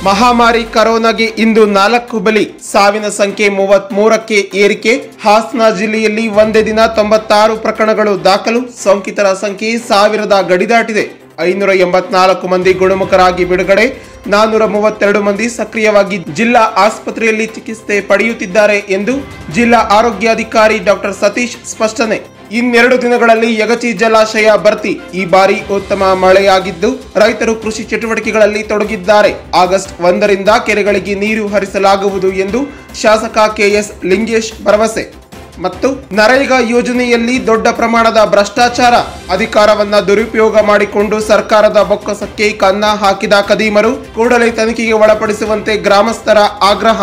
ಮಹಾಮಾರಿ ಕರೋನಾಗೆ ಇಂದು 4 ಬಲಿ, ಸಾವಿನ ಸಂಖ್ಯೆ 33ಕ್ಕೆ ಏರಿಕೆ. ಹಾಸನ ಜಿಲ್ಲೆಯಲ್ಲಿ ಒಂದೇ ದಿನ 96 ಪ್ರಕರಣಗಳು ದಾಖಲು. ಸೋಂಕಿತರ ಸಂಖ್ಯೆ 1000 ಗಡಿ ದಾಟಿದೆ. 584 ಮಂದಿ ಗುಣಮುಖರಾಗಿ ಬಿಡುಗಡೆ. 432 ಮಂದಿ ಸಕ್ರಿಯವಾಗಿ ಜಿಲ್ಲಾ ಆಸ್ಪತ್ರೆಯಲ್ಲಿ ಚಿಕಿತ್ಸೆ ಪಡೆಯುತ್ತಿದ್ದಾರೆ ಎಂದು ಜಿಲ್ಲಾ ಆರೋಗ್ಯಾಧಿಕಾರಿ ಡಾಕ್ಟರ್ ಸತೀಶ್ ಸ್ಪಷ್ಟನೆ. ಇನ್ನೆರಡು ದಿನಗಳಲ್ಲಿ ಯಗಚಿ ಜಲಾಶಯ ಭರ್ತಿ. ಈ ಬಾರಿ ಉತ್ತಮ ಮಳೆಯಾಗಿದ್ದು ರೈತರು ಕೃಷಿ ಚಟುವಟಿಕೆಗಳಲ್ಲಿ ತೊಡಗಿದ್ದಾರೆ. ಆಗಸ್ಟ್ 1ರಿಂದ ಕೆರೆಗಳಿಗೆ ನೀರು ಹರಿಸಲಾಗುವುದು ಎಂದು ಶಾಸಕ ಕೆಎಸ್ ಲಿಂಗೇಶ್ ಭರವಸೆ. ಮತ್ತು ನರೇಗಾ ಯೋಜನೆಯಲ್ಲಿ ದೊಡ್ಡ ಪ್ರಮಾಣದ ಭ್ರಷ್ಟಾಚಾರ. ಅಧಿಕಾರವನ್ನ ದುರುಪಯೋಗ ಮಾಡಿಕೊಂಡು ಸರ್ಕಾರದ ಬೊಕ್ಕಸಕ್ಕೆ ಕನ್ನ ಹಾಕಿದ ಖದೀಮರು ಕೂಡಲೇ ತನಿಖೆಗೆ ಒಳಪಡಿಸುವಂತೆ ಗ್ರಾಮಸ್ಥರ ಆಗ್ರಹ.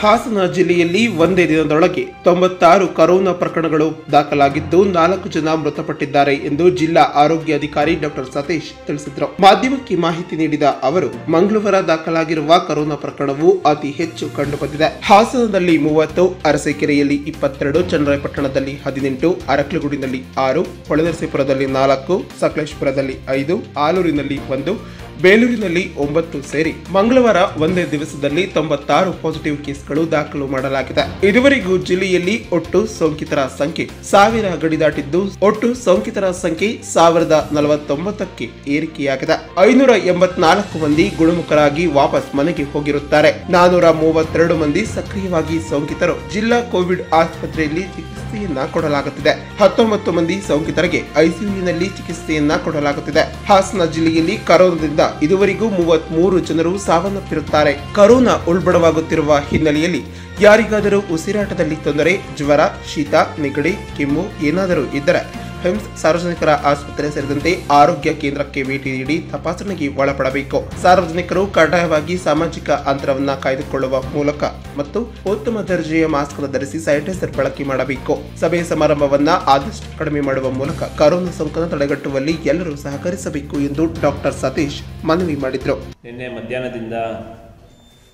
ಹಾಸನ ಜಿಲ್ಲೆಯಲ್ಲಿ ಒಂದೇ ದಿನದೊಳಗೆ 96 ಕರೋನಾ ಪ್ರಕರಣಗಳು ದಾಖಲಾಗಿದ್ದು 4 ಜನ ಮೃತಪಟ್ಟಿದ್ದಾರೆ ಎಂದು ಜಿಲ್ಲಾ ಆರೋಗ್ಯಾಧಿಕಾರಿ ಡಾಕ್ಟರ್ ಸತೀಶ್ ತಿಳಿಸಿದರು. ಮಾಧ್ಯಮಕ್ಕೆ ಮಾಹಿತಿ ನೀಡಿದ ಅವರು, ಮಂಗಳವಾರ ದಾಖಲಾಗಿರುವ ಕರೋನಾ ಪ್ರಕರಣವು ಅತಿ ಹೆಚ್ಚು ಕಂಡುಬಂದಿದೆ. ಹಾಸನದಲ್ಲಿ 30, ಅರಸೀಕೆರೆಯಲ್ಲಿ 22, ಚನ್ನರಾಯಪಟ್ಟಣದಲ್ಲಿ 18, ಅರಕಲಗೂಡಿನಲ್ಲಿ 6, ಹೊಳೆನರಸೀಪುರದಲ್ಲಿ 4, ಸಕಲೇಶಪುರದಲ್ಲಿ 5, ಆಲೂರಿನಲ್ಲಿ 1, ಬೇಲೂರಿನಲ್ಲಿ 9 ಸೇರಿ ಮಂಗಳವಾರ ಒಂದೇ ದಿವಸದಲ್ಲಿ 96 ಪಾಸಿಟಿವ್ ಕೇಸ್ಗಳು ದಾಖಲು ಮಾಡಲಾಗಿದೆ. ಇದುವರೆಗೂ ಜಿಲ್ಲೆಯಲ್ಲಿ ಒಟ್ಟು ಸೋಂಕಿತರ ಸಂಖ್ಯೆ 1000 ಗಡಿ ದಾಟಿದ್ದು ಒಟ್ಟು ಸೋಂಕಿತರ ಸಂಖ್ಯೆ 1049ಕ್ಕೆ ಏರಿಕೆಯಾಗಿದೆ. 584 ಮಂದಿ ಗುಣಮುಖರಾಗಿ ವಾಪಸ್ ಮನೆಗೆ ಹೋಗಿರುತ್ತಾರೆ. 432 ಮಂದಿ ಸಕ್ರಿಯವಾಗಿ ಸೋಂಕಿತರು ಜಿಲ್ಲಾ ಕೋವಿಡ್ ಆಸ್ಪತ್ರೆಯಲ್ಲಿ ಚಿಕಿತ್ಸೆಯನ್ನ ಕೊಡಲಾಗುತ್ತಿದೆ. 19 ಮಂದಿ ಸೋಂಕಿತರಿಗೆ ಐಸಿಯುನಲ್ಲಿ ಚಿಕಿತ್ಸೆಯನ್ನ ಕೊಡಲಾಗುತ್ತಿದೆ. ಹಾಸನ ಜಿಲ್ಲೆಯಲ್ಲಿ ಕರೋನಾದಿಂದ ಇದುವರೆಗೂ 33 ಜನರು ಸಾವನ್ನಪ್ಪಿರುತ್ತಾರೆ. ಕರೋನಾ ಉಲ್ಬಣವಾಗುತ್ತಿರುವ ಹಿನ್ನೆಲೆಯಲ್ಲಿ ಯಾರಿಗಾದರೂ ಉಸಿರಾಟದಲ್ಲಿ ತೊಂದರೆ, ಜ್ವರ, ಶೀತ, ನೆಗಡಿ, ಕೆಮ್ಮು ಏನಾದರೂ ಇದ್ದರೆ ಹಿಮ್ಸ್ ಸಾರ್ವಜನಿಕರ ಆಸ್ಪತ್ರೆ ಸೇರಿದಂತೆ ಆರೋಗ್ಯ ಕೇಂದ್ರಕ್ಕೆ ಭೇಟಿ ನೀಡಿ ತಪಾಸಣೆಗೆ ಒಳಪಡಬೇಕು. ಸಾರ್ವಜನಿಕರು ಕಡ್ಡಾಯವಾಗಿ ಸಾಮಾಜಿಕ ಅಂತರವನ್ನ ಕಾಯ್ದುಕೊಳ್ಳುವ ಮೂಲಕ ಮತ್ತು ಉತ್ತಮ ದರ್ಜೆಯ ಮಾಸ್ಕ್ ಅನ್ನು ಧರಿಸಿ ಸ್ಯಾನಿಟೈಸರ್ ಬಳಕೆ ಮಾಡಬೇಕು. ಸಭೆ ಸಮಾರಂಭವನ್ನ ಆದಷ್ಟು ಕಡಿಮೆ ಮಾಡುವ ಮೂಲಕ ಕರೋನಾ ಸೋಂಕನ್ನು ತಡೆಗಟ್ಟುವಲ್ಲಿ ಎಲ್ಲರೂ ಸಹಕರಿಸಬೇಕು ಎಂದು ಡಾಕ್ಟರ್ ಸತೀಶ್ ಮನವಿ ಮಾಡಿದರು. ನಿನ್ನೆ ಮಧ್ಯಾಹ್ನದಿಂದ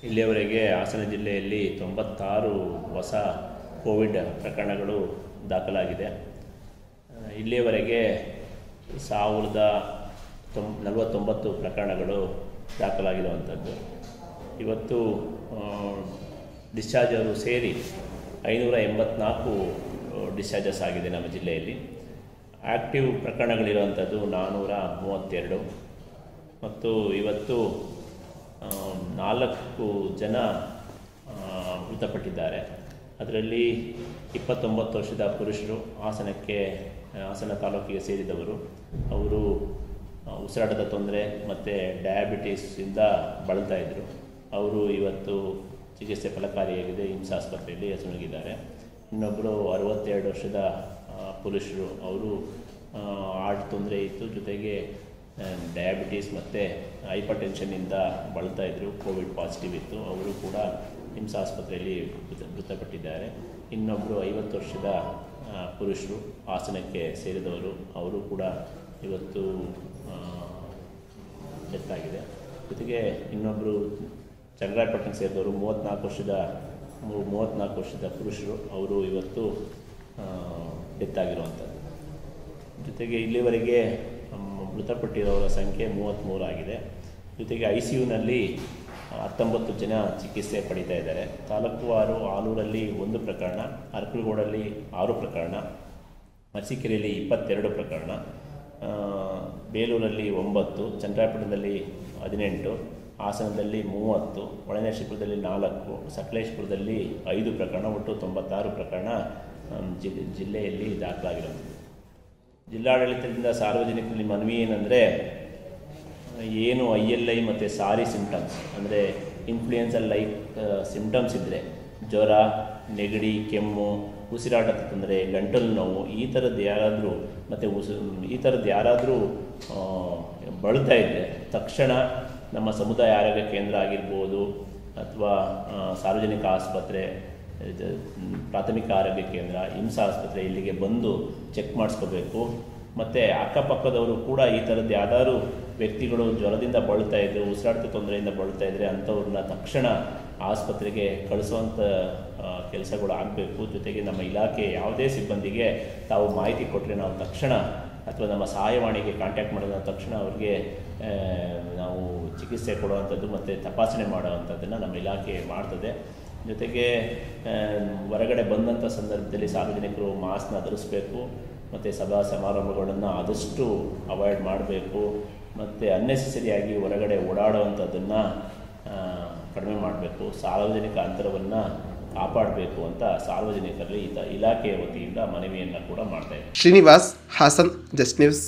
ಇಲ್ಲಿಯವರೆಗೆ ಹಾಸನ ಜಿಲ್ಲೆಯಲ್ಲಿ 96 ಹೊಸ ಕೋವಿಡ್ ಪ್ರಕರಣಗಳು ದಾಖಲಾಗಿದೆ. ಇಲ್ಲಿಯವರೆಗೆ 1049 ಪ್ರಕರಣಗಳು ದಾಖಲಾಗಿರುವಂಥದ್ದು. ಇವತ್ತು ಡಿಸ್ಚಾರ್ಜ್ ಅವರು ಸೇರಿ 584 ಡಿಸ್ಚಾರ್ಜಸ್ ಆಗಿದೆ ನಮ್ಮ ಜಿಲ್ಲೆಯಲ್ಲಿ. ಆ್ಯಕ್ಟಿವ್ ಪ್ರಕರಣಗಳಿರುವಂಥದ್ದು 432 ಮತ್ತು ಇವತ್ತು 4 ಜನ ಮೃತಪಟ್ಟಿದ್ದಾರೆ. ಅದರಲ್ಲಿ 29 ವರ್ಷದ ಪುರುಷರು, ಹಾಸನ ತಾಲೂಕಿಗೆ ಸೇರಿದವರು. ಅವರು ಉಸಿರಾಟದ ತೊಂದರೆ ಮತ್ತು ಡಯಾಬಿಟೀಸಿಂದ ಬಳಲ್ತಾ ಇದ್ದರು. ಅವರು ಇವತ್ತು ಚಿಕಿತ್ಸೆ ಫಲಕಾರಿಯಾಗಿದೆ, ಹಿಮ್ಸ್ ಆಸ್ಪತ್ರೆಯಲ್ಲಿ ಹಸುನಗಿದ್ದಾರೆ. ಇನ್ನೊಬ್ಬರು 62 ವರ್ಷದ ಪುರುಷರು, ಅವರು ಹಾರ್ಟ್ ತೊಂದರೆ ಇತ್ತು, ಜೊತೆಗೆ ಡಯಾಬಿಟೀಸ್ ಮತ್ತು ಹೈಪರ್ ಟೆನ್ಷನ್ನಿಂದ ಬಳಲ್ತಾ ಇದ್ದರು, ಕೋವಿಡ್ ಪಾಸಿಟಿವ್ ಇತ್ತು. ಅವರು ಕೂಡ ಹಿಮ್ಸ್ ಆಸ್ಪತ್ರೆಯಲ್ಲಿ ಮೃತಪಟ್ಟಿದ್ದಾರೆ. ಇನ್ನೊಬ್ಬರು 50 ವರ್ಷದ ಪುರುಷರು, ಹಾಸನಕ್ಕೆ ಸೇರಿದವರು, ಅವರು ಕೂಡ ಇವತ್ತು ಡೆತ್ ಆಗಿದೆ. ಜೊತೆಗೆ ಇನ್ನೊಬ್ಬರು ಚನ್ನರಾಯಪಟ್ಟಣಕ್ಕೆ ಸೇರಿದವರು 34 ವರ್ಷದ ಪುರುಷರು, ಅವರು ಇವತ್ತು ಡೆತ್ ಆಗಿರುವಂಥದ್ದು. ಜೊತೆಗೆ ಇಲ್ಲಿವರೆಗೆ ಮೃತಪಟ್ಟಿರೋರ ಸಂಖ್ಯೆ 33 ಆಗಿದೆ. ಜೊತೆಗೆ ICUನಲ್ಲಿ 19 ಜನ ಚಿಕಿತ್ಸೆ ಪಡೀತಾ ಇದ್ದಾರೆ. ತಾಲೂಕುವಾರು ಆಲೂರಲ್ಲಿ 1 ಪ್ರಕರಣ, ಅರಕಲಗೂಡಲ್ಲಿ 6 ಪ್ರಕರಣ, ಅರಸೀಕೆರೆಯಲ್ಲಿ 22 ಪ್ರಕರಣ, ಬೇಲೂರಲ್ಲಿ 9, ಚನ್ನರಾಯಪಟ್ಟಣದಲ್ಲಿ 18, ಹಾಸನದಲ್ಲಿ 30, ಹೊಳೆನರಸೀಪುರದಲ್ಲಿ 4, ಸಕಲೇಶಪುರದಲ್ಲಿ 5 ಪ್ರಕರಣ, ಒಟ್ಟು 96 ಪ್ರಕರಣ ಜಿಲ್ಲೆಯಲ್ಲಿ ದಾಖಲಾಗಿರುತ್ತದೆ. ಜಿಲ್ಲಾಡಳಿತದಿಂದ ಸಾರ್ವಜನಿಕರಲ್ಲಿ ಮನವಿ ಏನಂದರೆ, ಏನು ILI ಮತ್ತು ಸಾರಿ ಸಿಂಪ್ಟಮ್ಸ್ ಅಂದರೆ ಇನ್ಫ್ಲೂಯೆನ್ಸಲ್ ಲೈಕ್ ಸಿಂಪ್ಟಮ್ಸ್ ಇದ್ದರೆ, ಜ್ವರ, ನೆಗಡಿ, ಕೆಮ್ಮು, ಉಸಿರಾಟದ ತೊಂದರೆ, ಗಂಟಲು ನೋವು, ಈ ಥರದ್ದು ಯಾರಾದರೂ ಬಳಲ್ತಾ ಇದ್ದರೆ ತಕ್ಷಣ ನಮ್ಮ ಸಮುದಾಯ ಆರೋಗ್ಯ ಕೇಂದ್ರ ಆಗಿರ್ಬೋದು ಅಥವಾ ಸಾರ್ವಜನಿಕ ಆಸ್ಪತ್ರೆ, ಪ್ರಾಥಮಿಕ ಆರೋಗ್ಯ ಕೇಂದ್ರ, ಹಿಮ್ಸ್ ಆಸ್ಪತ್ರೆ ಇಲ್ಲಿಗೆ ಬಂದು ಚೆಕ್ ಮಾಡಿಸ್ಕೋಬೇಕು. ಮತ್ತು ಅಕ್ಕಪಕ್ಕದವರು ಕೂಡ ಈ ಥರದ್ದು ಯಾವ್ದಾದ್ರು ವ್ಯಕ್ತಿಗಳು ಜ್ವರದಿಂದ ಬಳಲ್ತಾ ಇದ್ದರು, ಉಸಿರಾಟದ ತೊಂದರೆಯಿಂದ ಬಳಲ್ತಾ ಇದ್ದರೆ ಅಂಥವ್ರನ್ನ ತಕ್ಷಣ ಆಸ್ಪತ್ರೆಗೆ ಕಳಿಸುವಂಥ ಕೆಲಸಗಳು ಆಗಬೇಕು. ಜೊತೆಗೆ ನಮ್ಮ ಇಲಾಖೆ ಯಾವುದೇ ಸಿಬ್ಬಂದಿಗೆ ತಾವು ಮಾಹಿತಿ ಕೊಟ್ಟರೆ ನಾವು ತಕ್ಷಣ ಅಥವಾ ನಮ್ಮ ಸಹಾಯವಾಣಿಗೆ ಕಾಂಟ್ಯಾಕ್ಟ್ ಮಾಡಿದ ತಕ್ಷಣ ಅವ್ರಿಗೆ ನಾವು ಚಿಕಿತ್ಸೆ ಕೊಡುವಂಥದ್ದು ಮತ್ತು ತಪಾಸಣೆ ಮಾಡುವಂಥದ್ದನ್ನು ನಮ್ಮ ಇಲಾಖೆ ಮಾಡ್ತದೆ. ಜೊತೆಗೆ ಹೊರಗಡೆ ಬಂದಂಥ ಸಂದರ್ಭದಲ್ಲಿ ಸಾರ್ವಜನಿಕರು ಮಾಸ್ಕ್ನ ಧರಿಸಬೇಕು ಮತ್ತು ಸಭಾ ಸಮಾರಂಭಗಳನ್ನು ಆದಷ್ಟು ಅವಾಯ್ಡ್ ಮಾಡಬೇಕು ಮತ್ತು ಅನ್ನೆಸೆಸರಿಯಾಗಿ ಹೊರಗಡೆ ಓಡಾಡುವಂಥದ್ದನ್ನು ಕಡಿಮೆ ಮಾಡಬೇಕು, ಸಾರ್ವಜನಿಕ ಅಂತರವನ್ನು ಕಾಪಾಡಬೇಕು ಅಂತ ಸಾರ್ವಜನಿಕರಲ್ಲಿ ಇಲಾಖೆಯ ವತಿಯಿಂದ ಮನವಿಯನ್ನು ಕೂಡ ಮಾಡ್ತಾ ಇದ್ದಾರೆ. Srinivas, Hassan, just news.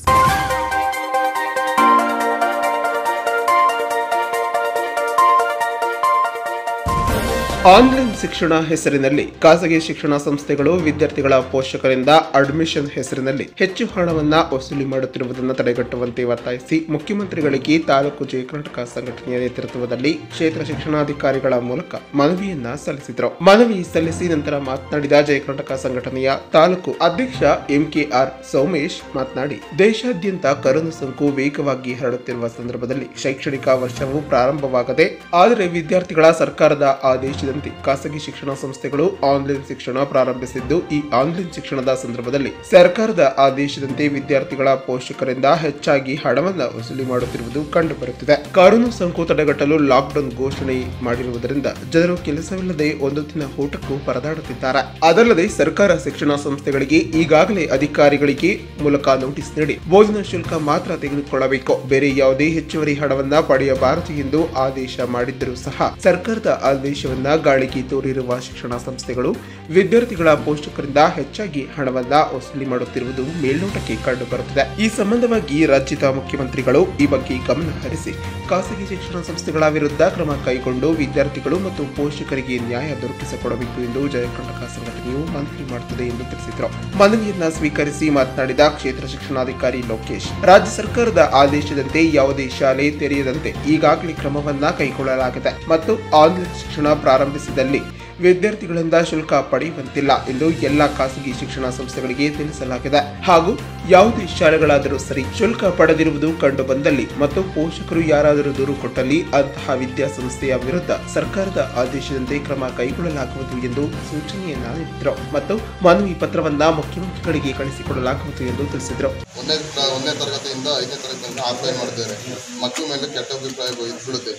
Online ಶಿಕ್ಷಣ ಹೆಸರಿನಲ್ಲಿ ಖಾಸಗಿ ಶಿಕ್ಷಣ ಸಂಸ್ಥೆಗಳು ವಿದ್ಯಾರ್ಥಿಗಳ ಪೋಷಕರಿಂದ ಅಡ್ಮಿಷನ್ ಹೆಸರಿನಲ್ಲಿ ಹೆಚ್ಚು ಹಣವನ್ನ ವಸೂಲಿ ಮಾಡುತ್ತಿರುವುದನ್ನು ತಡೆಗಟ್ಟುವಂತೆ ಒತ್ತಾಯಿಸಿ ಮುಖ್ಯಮಂತ್ರಿಗಳಿಗೆ ತಾಲೂಕು ಜಯ ಕರ್ನಾಟಕ ಸಂಘಟನೆಯ ನೇತೃತ್ವದಲ್ಲಿ ಕ್ಷೇತ್ರ ಶಿಕ್ಷಣಾಧಿಕಾರಿಗಳ ಮೂಲಕ ಮನವಿಯನ್ನ ಸಲ್ಲಿಸಿದರು. ಮನವಿ ಸಲ್ಲಿಸಿ ನಂತರ ಮಾತನಾಡಿದ ಜಯ ಕರ್ನಾಟಕ ಸಂಘಟನೆಯ ತಾಲೂಕು ಅಧ್ಯಕ್ಷ ಎಂಕೆಆರ್ ಸೋಮೇಶ್ ಮಾತನಾಡಿ, ದೇಶಾದ್ಯಂತ ಕರೋನಾ ಸೋಂಕು ವೇಗವಾಗಿ ಹರಡುತ್ತಿರುವ ಸಂದರ್ಭದಲ್ಲಿ ಶೈಕ್ಷಣಿಕ ವರ್ಷವು ಪ್ರಾರಂಭವಾಗದೆ ಆದರೆ ವಿದ್ಯಾರ್ಥಿಗಳ ಸರ್ಕಾರದ ಆದೇಶದಂತೆ ಖಾಸಗಿ ಶಿಕ್ಷಣ ಸಂಸ್ಥೆಗಳು ಆನ್ಲೈನ್ ಶಿಕ್ಷಣ ಪ್ರಾರಂಭಿಸಿದ್ದು, ಈ ಆನ್ಲೈನ್ ಶಿಕ್ಷಣದ ಸಂದರ್ಭದಲ್ಲಿ ಸರ್ಕಾರದ ಆದೇಶದಂತೆ ವಿದ್ಯಾರ್ಥಿಗಳ ಪೋಷಕರಿಂದ ಹೆಚ್ಚಾಗಿ ಹಣವನ್ನು ವಸೂಲಿ ಮಾಡುತ್ತಿರುವುದು ಕಂಡುಬರುತ್ತಿದೆ. ಕರೋನಾ ಸೋಂಕು ತಡೆಗಟ್ಟಲು ಲಾಕ್ಡೌನ್ ಘೋಷಣೆ ಮಾಡಿರುವುದರಿಂದ ಜನರು ಕೆಲಸವಿಲ್ಲದೆ ಒಂದು ದಿನ ಊಟಕ್ಕೂ ಪರದಾಡುತ್ತಿದ್ದಾರೆ. ಅದಲ್ಲದೆ ಸರ್ಕಾರ ಶಿಕ್ಷಣ ಸಂಸ್ಥೆಗಳಿಗೆ ಈಗಾಗಲೇ ಅಧಿಕಾರಿಗಳಿಗೆ ಮೂಲಕ ನೋಟಿಸ್ ನೀಡಿ ಬೋಧನಾ ಶುಲ್ಕ ಮಾತ್ರ ತೆಗೆದುಕೊಳ್ಳಬೇಕು, ಬೇರೆ ಯಾವುದೇ ಹೆಚ್ಚುವರಿ ಹಣವನ್ನ ಪಡೆಯಬಾರದು ಎಂದು ಆದೇಶ ಮಾಡಿದ್ದರೂ ಸಹ ಸರ್ಕಾರದ ಆದೇಶವನ್ನ ಗಾಳಿಗೆ ತೋರಿರುವ ಶಿಕ್ಷಣ ಸಂಸ್ಥೆಗಳು ವಿದ್ಯಾರ್ಥಿಗಳ ಪೋಷಕರಿಂದ ಹೆಚ್ಚಾಗಿ ಹಣವನ್ನ ವಸೂಲಿ ಮಾಡುತ್ತಿರುವುದು ಮೇಲ್ನೋಟಕ್ಕೆ ಕಂಡುಬರುತ್ತಿದೆ. ಈ ಸಂಬಂಧವಾಗಿ ರಾಜ್ಯದ ಮುಖ್ಯಮಂತ್ರಿಗಳು ಈ ಬಗ್ಗೆ ಗಮನ ಹರಿಸಿ ಖಾಸಗಿ ಶಿಕ್ಷಣ ಸಂಸ್ಥೆಗಳ ವಿರುದ್ಧ ಕ್ರಮ ಕೈಗೊಂಡು ವಿದ್ಯಾರ್ಥಿಗಳು ಮತ್ತು ಪೋಷಕರಿಗೆ ನ್ಯಾಯ ದೊರಕಿಸಿಕೊಡಬೇಕು ಎಂದು ಜಯ ಕರ್ನಾಟಕ ಸಂಘಟನೆಯು ಮನವಿ ಮಾಡುತ್ತದೆ ಎಂದು ತಿಳಿಸಿದರು. ಮನವಿಯನ್ನ ಸ್ವೀಕರಿಸಿ ಮಾತನಾಡಿದ ಕ್ಷೇತ್ರ ಶಿಕ್ಷಣಾಧಿಕಾರಿ ಲೋಕೇಶ್, ರಾಜ್ಯ ಸರ್ಕಾರದ ಆದೇಶದಂತೆ ಯಾವುದೇ ಶಾಲೆ ತೆರೆಯದಂತೆ ಈಗಾಗಲೇ ಕ್ರಮವನ್ನ ಕೈಗೊಳ್ಳಲಾಗಿದೆ ಮತ್ತು ಆನ್ಲೈನ್ ಶಿಕ್ಷಣ ಪ್ರಾರಂಭಿಸಿದಲ್ಲಿ ವಿದ್ಯಾರ್ಥಿಗಳಿಂದ ಶುಲ್ಕ ಪಡೆಯುವಂತಿಲ್ಲ ಎಂದು ಎಲ್ಲಾ ಖಾಸಗಿ ಶಿಕ್ಷಣ ಸಂಸ್ಥೆಗಳಿಗೆ ತಿಳಿಸಲಾಗಿದೆ. ಹಾಗೂ ಯಾವುದೇ ಶಾಲೆಗಳಾದರೂ ಸರಿ ಶುಲ್ಕ ಪಡೆದಿರುವುದು ಕಂಡು ಬಂದಲ್ಲಿ ಮತ್ತು ಪೋಷಕರು ಯಾರಾದರೂ ದೂರು ಕೊಟ್ಟಲ್ಲಿ ಅಂತಹ ವಿದ್ಯಾಸಂಸ್ಥೆಯ ವಿರುದ್ಧ ಸರ್ಕಾರದ ಆದೇಶದಂತೆ ಕ್ರಮ ಕೈಗೊಳ್ಳಲಾಗುವುದು ಎಂದು ಸೂಚನೆಯನ್ನ ನೀಡಿದರು ಮತ್ತು ಮನವಿ ಪತ್ರವನ್ನ ಮುಖ್ಯಮಂತ್ರಿಗಳಿಗೆ ಕಳಿಸಿಕೊಡಲಾಗುವುದು ಎಂದು ತಿಳಿಸಿದರು. ಒಂದನೇ ತರಗತಿಯಿಂದ 5ನೇ ತರಗತಿಯಿಂದ ಆಫ್ಲೈನ್ ಮಾಡಿದ್ದಾರೆ. ಮಕ್ಕಳ ಮೇಲೆ ಕೆಟ್ಟ ಅಭಿಪ್ರಾಯ ಬೀಳುತ್ತೆ,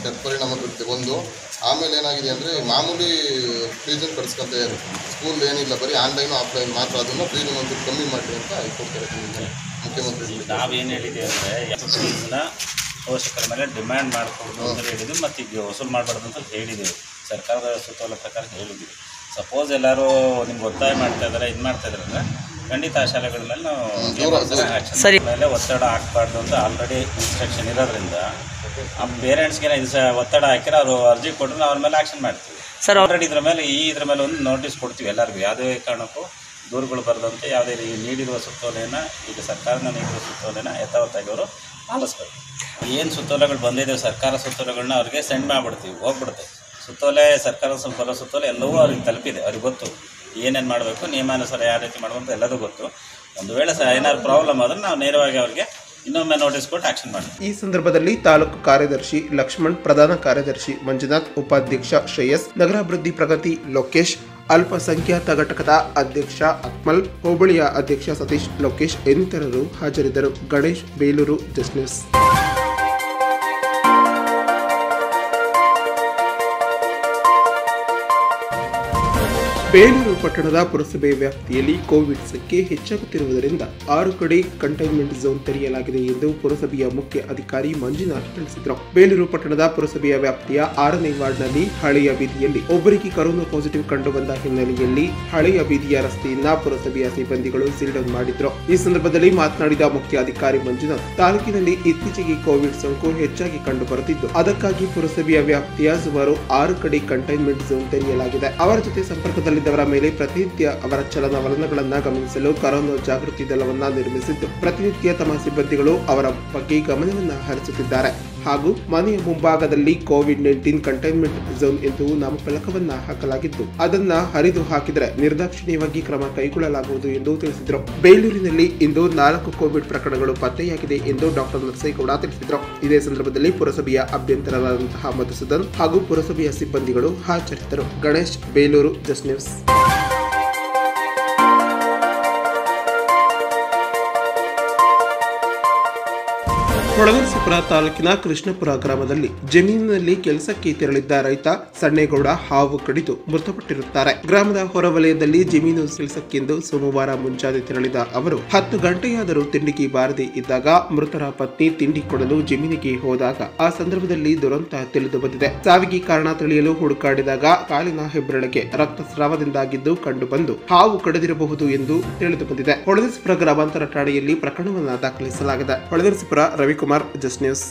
ಕೆಟ್ಟ ಪರಿಣಾಮ ಬೀಳುತ್ತೆ. ಒಂದು ಆಮೇಲೆ ಏನಾಗಿದೆ ಅಂದರೆ ಮಾಮೂಲಿ ಫೀಸನ್ನು ಕಟ್ಸ್ಕೊಂತ ಇದ್ದಾರೆ. ಸ್ಕೂಲ್ ಏನಿಲ್ಲ, ಬರೀ ಆನ್ಲೈನು ಆಫ್ಲೈನ್ ಮಾತ್ರ. ಅದನ್ನು ಫೀಸನ್ನು ಒಂದು ಕಮ್ಮಿ ಮಾಡಿ ಅಂತ ಕೊಡ್ತಾರೆ ಮುಖ್ಯಮಂತ್ರಿ. ನಾವೇನು ಹೇಳಿದ್ದೀವಿ ಅಂದರೆ ಫೀಸನ್ನ ಪೋಷಕರ ಮೇಲೆ ಡಿಮ್ಯಾಂಡ್ ಮಾಡಿಕೊಡ್ದು ಅಂತ ಹೇಳಿದ್ವಿ ಮತ್ತು ಈಗ ವಸೂಲು ಮಾಡಬಾರ್ದು ಅಂತ ಹೇಳಿದ್ದೀವಿ. ಸರ್ಕಾರದ ಸುತ್ತೋಲೆ ಪ್ರಕಾರ ಹೇಳಿದ್ದೀವಿ. ಸಪೋಸ್ ಎಲ್ಲರೂ ನಿಮ್ಗೆ ಒತ್ತಾಯ ಮಾಡ್ತಾ ಇದ್ದಾರೆ, ಇದು ಮಾಡ್ತಾ ಇದ್ದಾರೆ ಅಂದರೆ ಖಂಡಿತ ಆ ಶಾಲೆಗಳ ಮೇಲೆ ನಾವು ಆ್ಯಕ್ಷನ್ ಮೇಲೆ ಒತ್ತಡ ಹಾಕಬಾರ್ದು ಅಂತ ಆಲ್ರೆಡಿ ಇನ್ಸ್ಟ್ರಕ್ಷನ್ ಇರೋದ್ರಿಂದ ಆ ಪೇರೆಂಟ್ಸ್ಗೆ ಒತ್ತಡ ಹಾಕಿದ್ರೆ ಅವರು ಅರ್ಜಿ ಕೊಟ್ಟರೆ ಅವ್ರ ಮೇಲೆ ಆ್ಯಕ್ಷನ್ ಮಾಡ್ತೀವಿ ಸರ್. ಆಲ್ರೆಡಿ ಇದ್ರ ಮೇಲೆ ಒಂದು ನೋಟಿಸ್ ಕೊಡ್ತೀವಿ ಎಲ್ಲರಿಗೂ. ಯಾವುದೇ ಕಾರಣಕ್ಕೂ ದೂರುಗಳು ಬರದಂತೆ ಯಾವುದೇ ನೀಡಿರುವ ಸುತ್ತೋಲೆಯನ್ನು, ಈಗ ಸರ್ಕಾರನ ನೀಡಿರುವ ಸುತ್ತೋಲೆನ ಯಥಾವತ್ತಾಗಿ ಅವರು ಪಾಲಿಸ್ಬೇಕು. ಏನು ಸುತ್ತೋಲೆಗಳು ಬಂದಿದೆ ಸರ್ಕಾರ ಸುತ್ತೋಲೆಗಳನ್ನ ಅವ್ರಿಗೆ ಸೆಂಡ್ ಮಾಡಿಬಿಡ್ತೀವಿ, ಹೋಗ್ಬಿಡುತ್ತೆ ಸುತ್ತೋಲೆ. ಸರ್ಕಾರ ಬರೋ ಸುತ್ತೋಲೆ ಎಲ್ಲವೂ ಅವ್ರಿಗೆ ತಲುಪಿದೆ, ಅವ್ರಿಗೆ ಗೊತ್ತು ಏನೇನು ಮಾಡಬೇಕು, ನಿಯಮಾನುಸಾರ ಯಾವ ರೀತಿ ಮಾಡಬೇಕು ಎಲ್ಲದೂ ಗೊತ್ತು. ಒಂದು ವೇಳೆ ಏನಾದ್ರು ಪ್ರಾಬ್ಲಮ್ ಆದರೆ ನಾವು ನೇರವಾಗಿ ಅವ್ರಿಗೆ ಇನ್ನೊಮ್ಮೆ ನೋಟಿಸ್ ಕೊಟ್ಟು ಆಕ್ಷನ್ ಮಾಡ್ತೀವಿ. ಈ ಸಂದರ್ಭದಲ್ಲಿ ತಾಲೂಕು ಕಾರ್ಯದರ್ಶಿ ಲಕ್ಷ್ಮಣ್, ಪ್ರಧಾನ ಕಾರ್ಯದರ್ಶಿ ಮಂಜುನಾಥ್, ಉಪಾಧ್ಯಕ್ಷ ಶ್ರೇಯಸ್, ನಗರಾಭಿವೃದ್ಧಿ ಪ್ರಗತಿ ಲೋಕೇಶ್, ಅಲ್ಪಸಂಖ್ಯಾತ ಘಟಕದ ಅಧ್ಯಕ್ಷ ಅಕ್ಮಲ್, ಹೋಬಳಿಯ ಅಧ್ಯಕ್ಷ ಸತೀಶ್, ಲೋಕೇಶ್ ಇನ್ನಿತರರು ಹಾಜರಿದ್ದರು. Ganesh, Belur, just news. ಬೇಲೂರು ಪಟ್ಟಣದ ಪುರಸಭೆ ವ್ಯಾಪ್ತಿಯಲ್ಲಿ ಕೋವಿಡ್ ಸಂಖ್ಯೆ ಹೆಚ್ಚಾಗುತ್ತಿರುವುದರಿಂದ 6 ಕಡೆ ಕಂಟೈನ್ಮೆಂಟ್ ಝೋನ್ ತೆರೆಯಲಾಗಿದೆ ಎಂದು ಪುರಸಭೆಯ ಮುಖ್ಯ ಅಧಿಕಾರಿ ಮಂಜುನಾಥ್ ತಿಳಿಸಿದರು. ಬೇಲೂರು ಪಟ್ಟಣದ ಪುರಸಭೆಯ ವ್ಯಾಪ್ತಿಯ 6ನೇ ವಾರ್ಡ್ನಲ್ಲಿ ಹಳೆಯ ಬೀದಿಯಲ್ಲಿ ಒಬ್ಬರಿಗೆ ಕರೋನಾ ಪಾಸಿಟಿವ್ ಕಂಡುಬಂದ ಹಿನ್ನೆಲೆಯಲ್ಲಿ ಹಳೆಯ ಬೀದಿಯ ರಸ್ತೆಯನ್ನ ಪುರಸಭೆಯ ಸಿಬ್ಬಂದಿಗಳು ಸೀಲ್ ಡೌನ್ ಮಾಡಿದ್ರು. ಈ ಸಂದರ್ಭದಲ್ಲಿ ಮಾತನಾಡಿದ ಮುಖ್ಯ ಅಧಿಕಾರಿ ಮಂಜುನಾಥ್, ತಾಲೂಕಿನಲ್ಲಿ ಇತ್ತೀಚೆಗೆ ಕೋವಿಡ್ ಸೋಂಕು ಹೆಚ್ಚಾಗಿ ಕಂಡುಬರುತ್ತಿದ್ದು, ಅದಕ್ಕಾಗಿ ಪುರಸಭೆಯ ವ್ಯಾಪ್ತಿಯ ಸುಮಾರು 6 ಕಡೆ ಕಂಟೈನ್ಮೆಂಟ್ ಝೋನ್ ತೆರೆಯಲಾಗಿದೆ. ಅವರ ಜೊತೆ ಸಂಪರ್ಕದಲ್ಲಿ ದವರ ಮೇಲೆ ಪ್ರತಿನಿತ್ಯ ಅವರ ಚಲನವಲನಗಳನ್ನ ಗಮನಿಸಲು ಕರೋನಾ ಜಾಗೃತಿ ದಳವನ್ನ ನಿರ್ಮಿಸಿದ್ದು, ಪ್ರತಿನಿತ್ಯ ತಮ್ಮ ಸಿಬ್ಬಂದಿಗಳು ಅವರ ಬಗ್ಗೆ ಗಮನವನ್ನ ಹರಿಸುತ್ತಿದ್ದಾರೆ. ಹಾಗೂ ಮನೆಯ ಮುಂಭಾಗದಲ್ಲಿ ಕೋವಿಡ್-19 ಕಂಟೈನ್ಮೆಂಟ್ ಝೋನ್ ಎಂದು ನಾಮಫಲಕವನ್ನ ಹಾಕಲಾಗಿದ್ದು, ಅದನ್ನ ಹರಿದು ಹಾಕಿದರೆ ನಿರ್ದಾಕ್ಷಿಣ್ಯವಾಗಿ ಕ್ರಮ ಕೈಗೊಳ್ಳಲಾಗುವುದು ಎಂದು ತಿಳಿಸಿದರು. ಬೇಲೂರಿನಲ್ಲಿ ಇಂದು 4 ಕೋವಿಡ್ ಪ್ರಕರಣಗಳು ಪತ್ತೆಯಾಗಿದೆ ಎಂದು ಡಾಕ್ಟರ್ ನರಸೇಗೌಡ ತಿಳಿಸಿದರು. ಇದೇ ಸಂದರ್ಭದಲ್ಲಿ ಪುರಸಭೆಯ ಅಭ್ಯಂತರರಾದಂತಹ ಮಧುಸೂದನ್ ಹಾಗೂ ಪುರಸಭೆಯ ಸಿಬ್ಬಂದಿಗಳು ಹಾಜರಿದ್ದರು. Ganesh, Belur, just news. ಹೊಳನರಸೀಪುರ ತಾಲೂಕಿನ ಕೃಷ್ಣಪುರ ಗ್ರಾಮದಲ್ಲಿ ಜಮೀನಿನಲ್ಲಿ ಕೆಲಸಕ್ಕೆ ತೆರಳಿದ್ದ ರೈತ ಸಣ್ಣೇಗೌಡ ಹಾವು ಕಡಿದು ಮೃತಪಟ್ಟಿರುತ್ತಾರೆ. ಗ್ರಾಮದ ಹೊರವಲಯದಲ್ಲಿ ಜಮೀನು ಕೆಲಸಕ್ಕೆಂದು ಸೋಮವಾರ ಮುಂಜಾನೆ ತೆರಳಿದ ಅವರು 10 ಗಂಟೆಯಾದರೂ ತಿಂಡಿಗೆ ಬಾರದೆ ಇದ್ದಾಗ ಮೃತರ ಪತ್ನಿ ತಿಂಡಿ ಕೊಡಲು ಜಮೀನಿಗೆ ಹೋದಾಗ ಆ ಸಂದರ್ಭದಲ್ಲಿ ದುರಂತ ತಿಳಿದು ಬಂದಿದೆ. ಸಾವಿಗೆ ಕಾರಣ ತಿಳಿಯಲು ಹುಡುಕಾಡಿದಾಗ ಕಾಲಿನ ಹೆಬ್ಬೆರಳಿಗೆ ರಕ್ತಸ್ರಾವದಿಂದಾಗಿದ್ದು ಕಂಡುಬಂದು ಹಾವು ಕಡಿದಿರಬಹುದು ಎಂದು ತಿಳಿದು ಬಂದಿದೆ. ಹೊಳನರಸೀಪುರ ಗ್ರಾಮಾಂತರ ಠಾಣೆಯಲ್ಲಿ ಪ್ರಕರಣವನ್ನು ದಾಖಲಿಸಲಾಗಿದೆ. ಹೊಳನರಸೀಪುರ ರವಿಕುಮಾರ್, ಜಸ್ಟ್ ನ್ಯೂಸ್.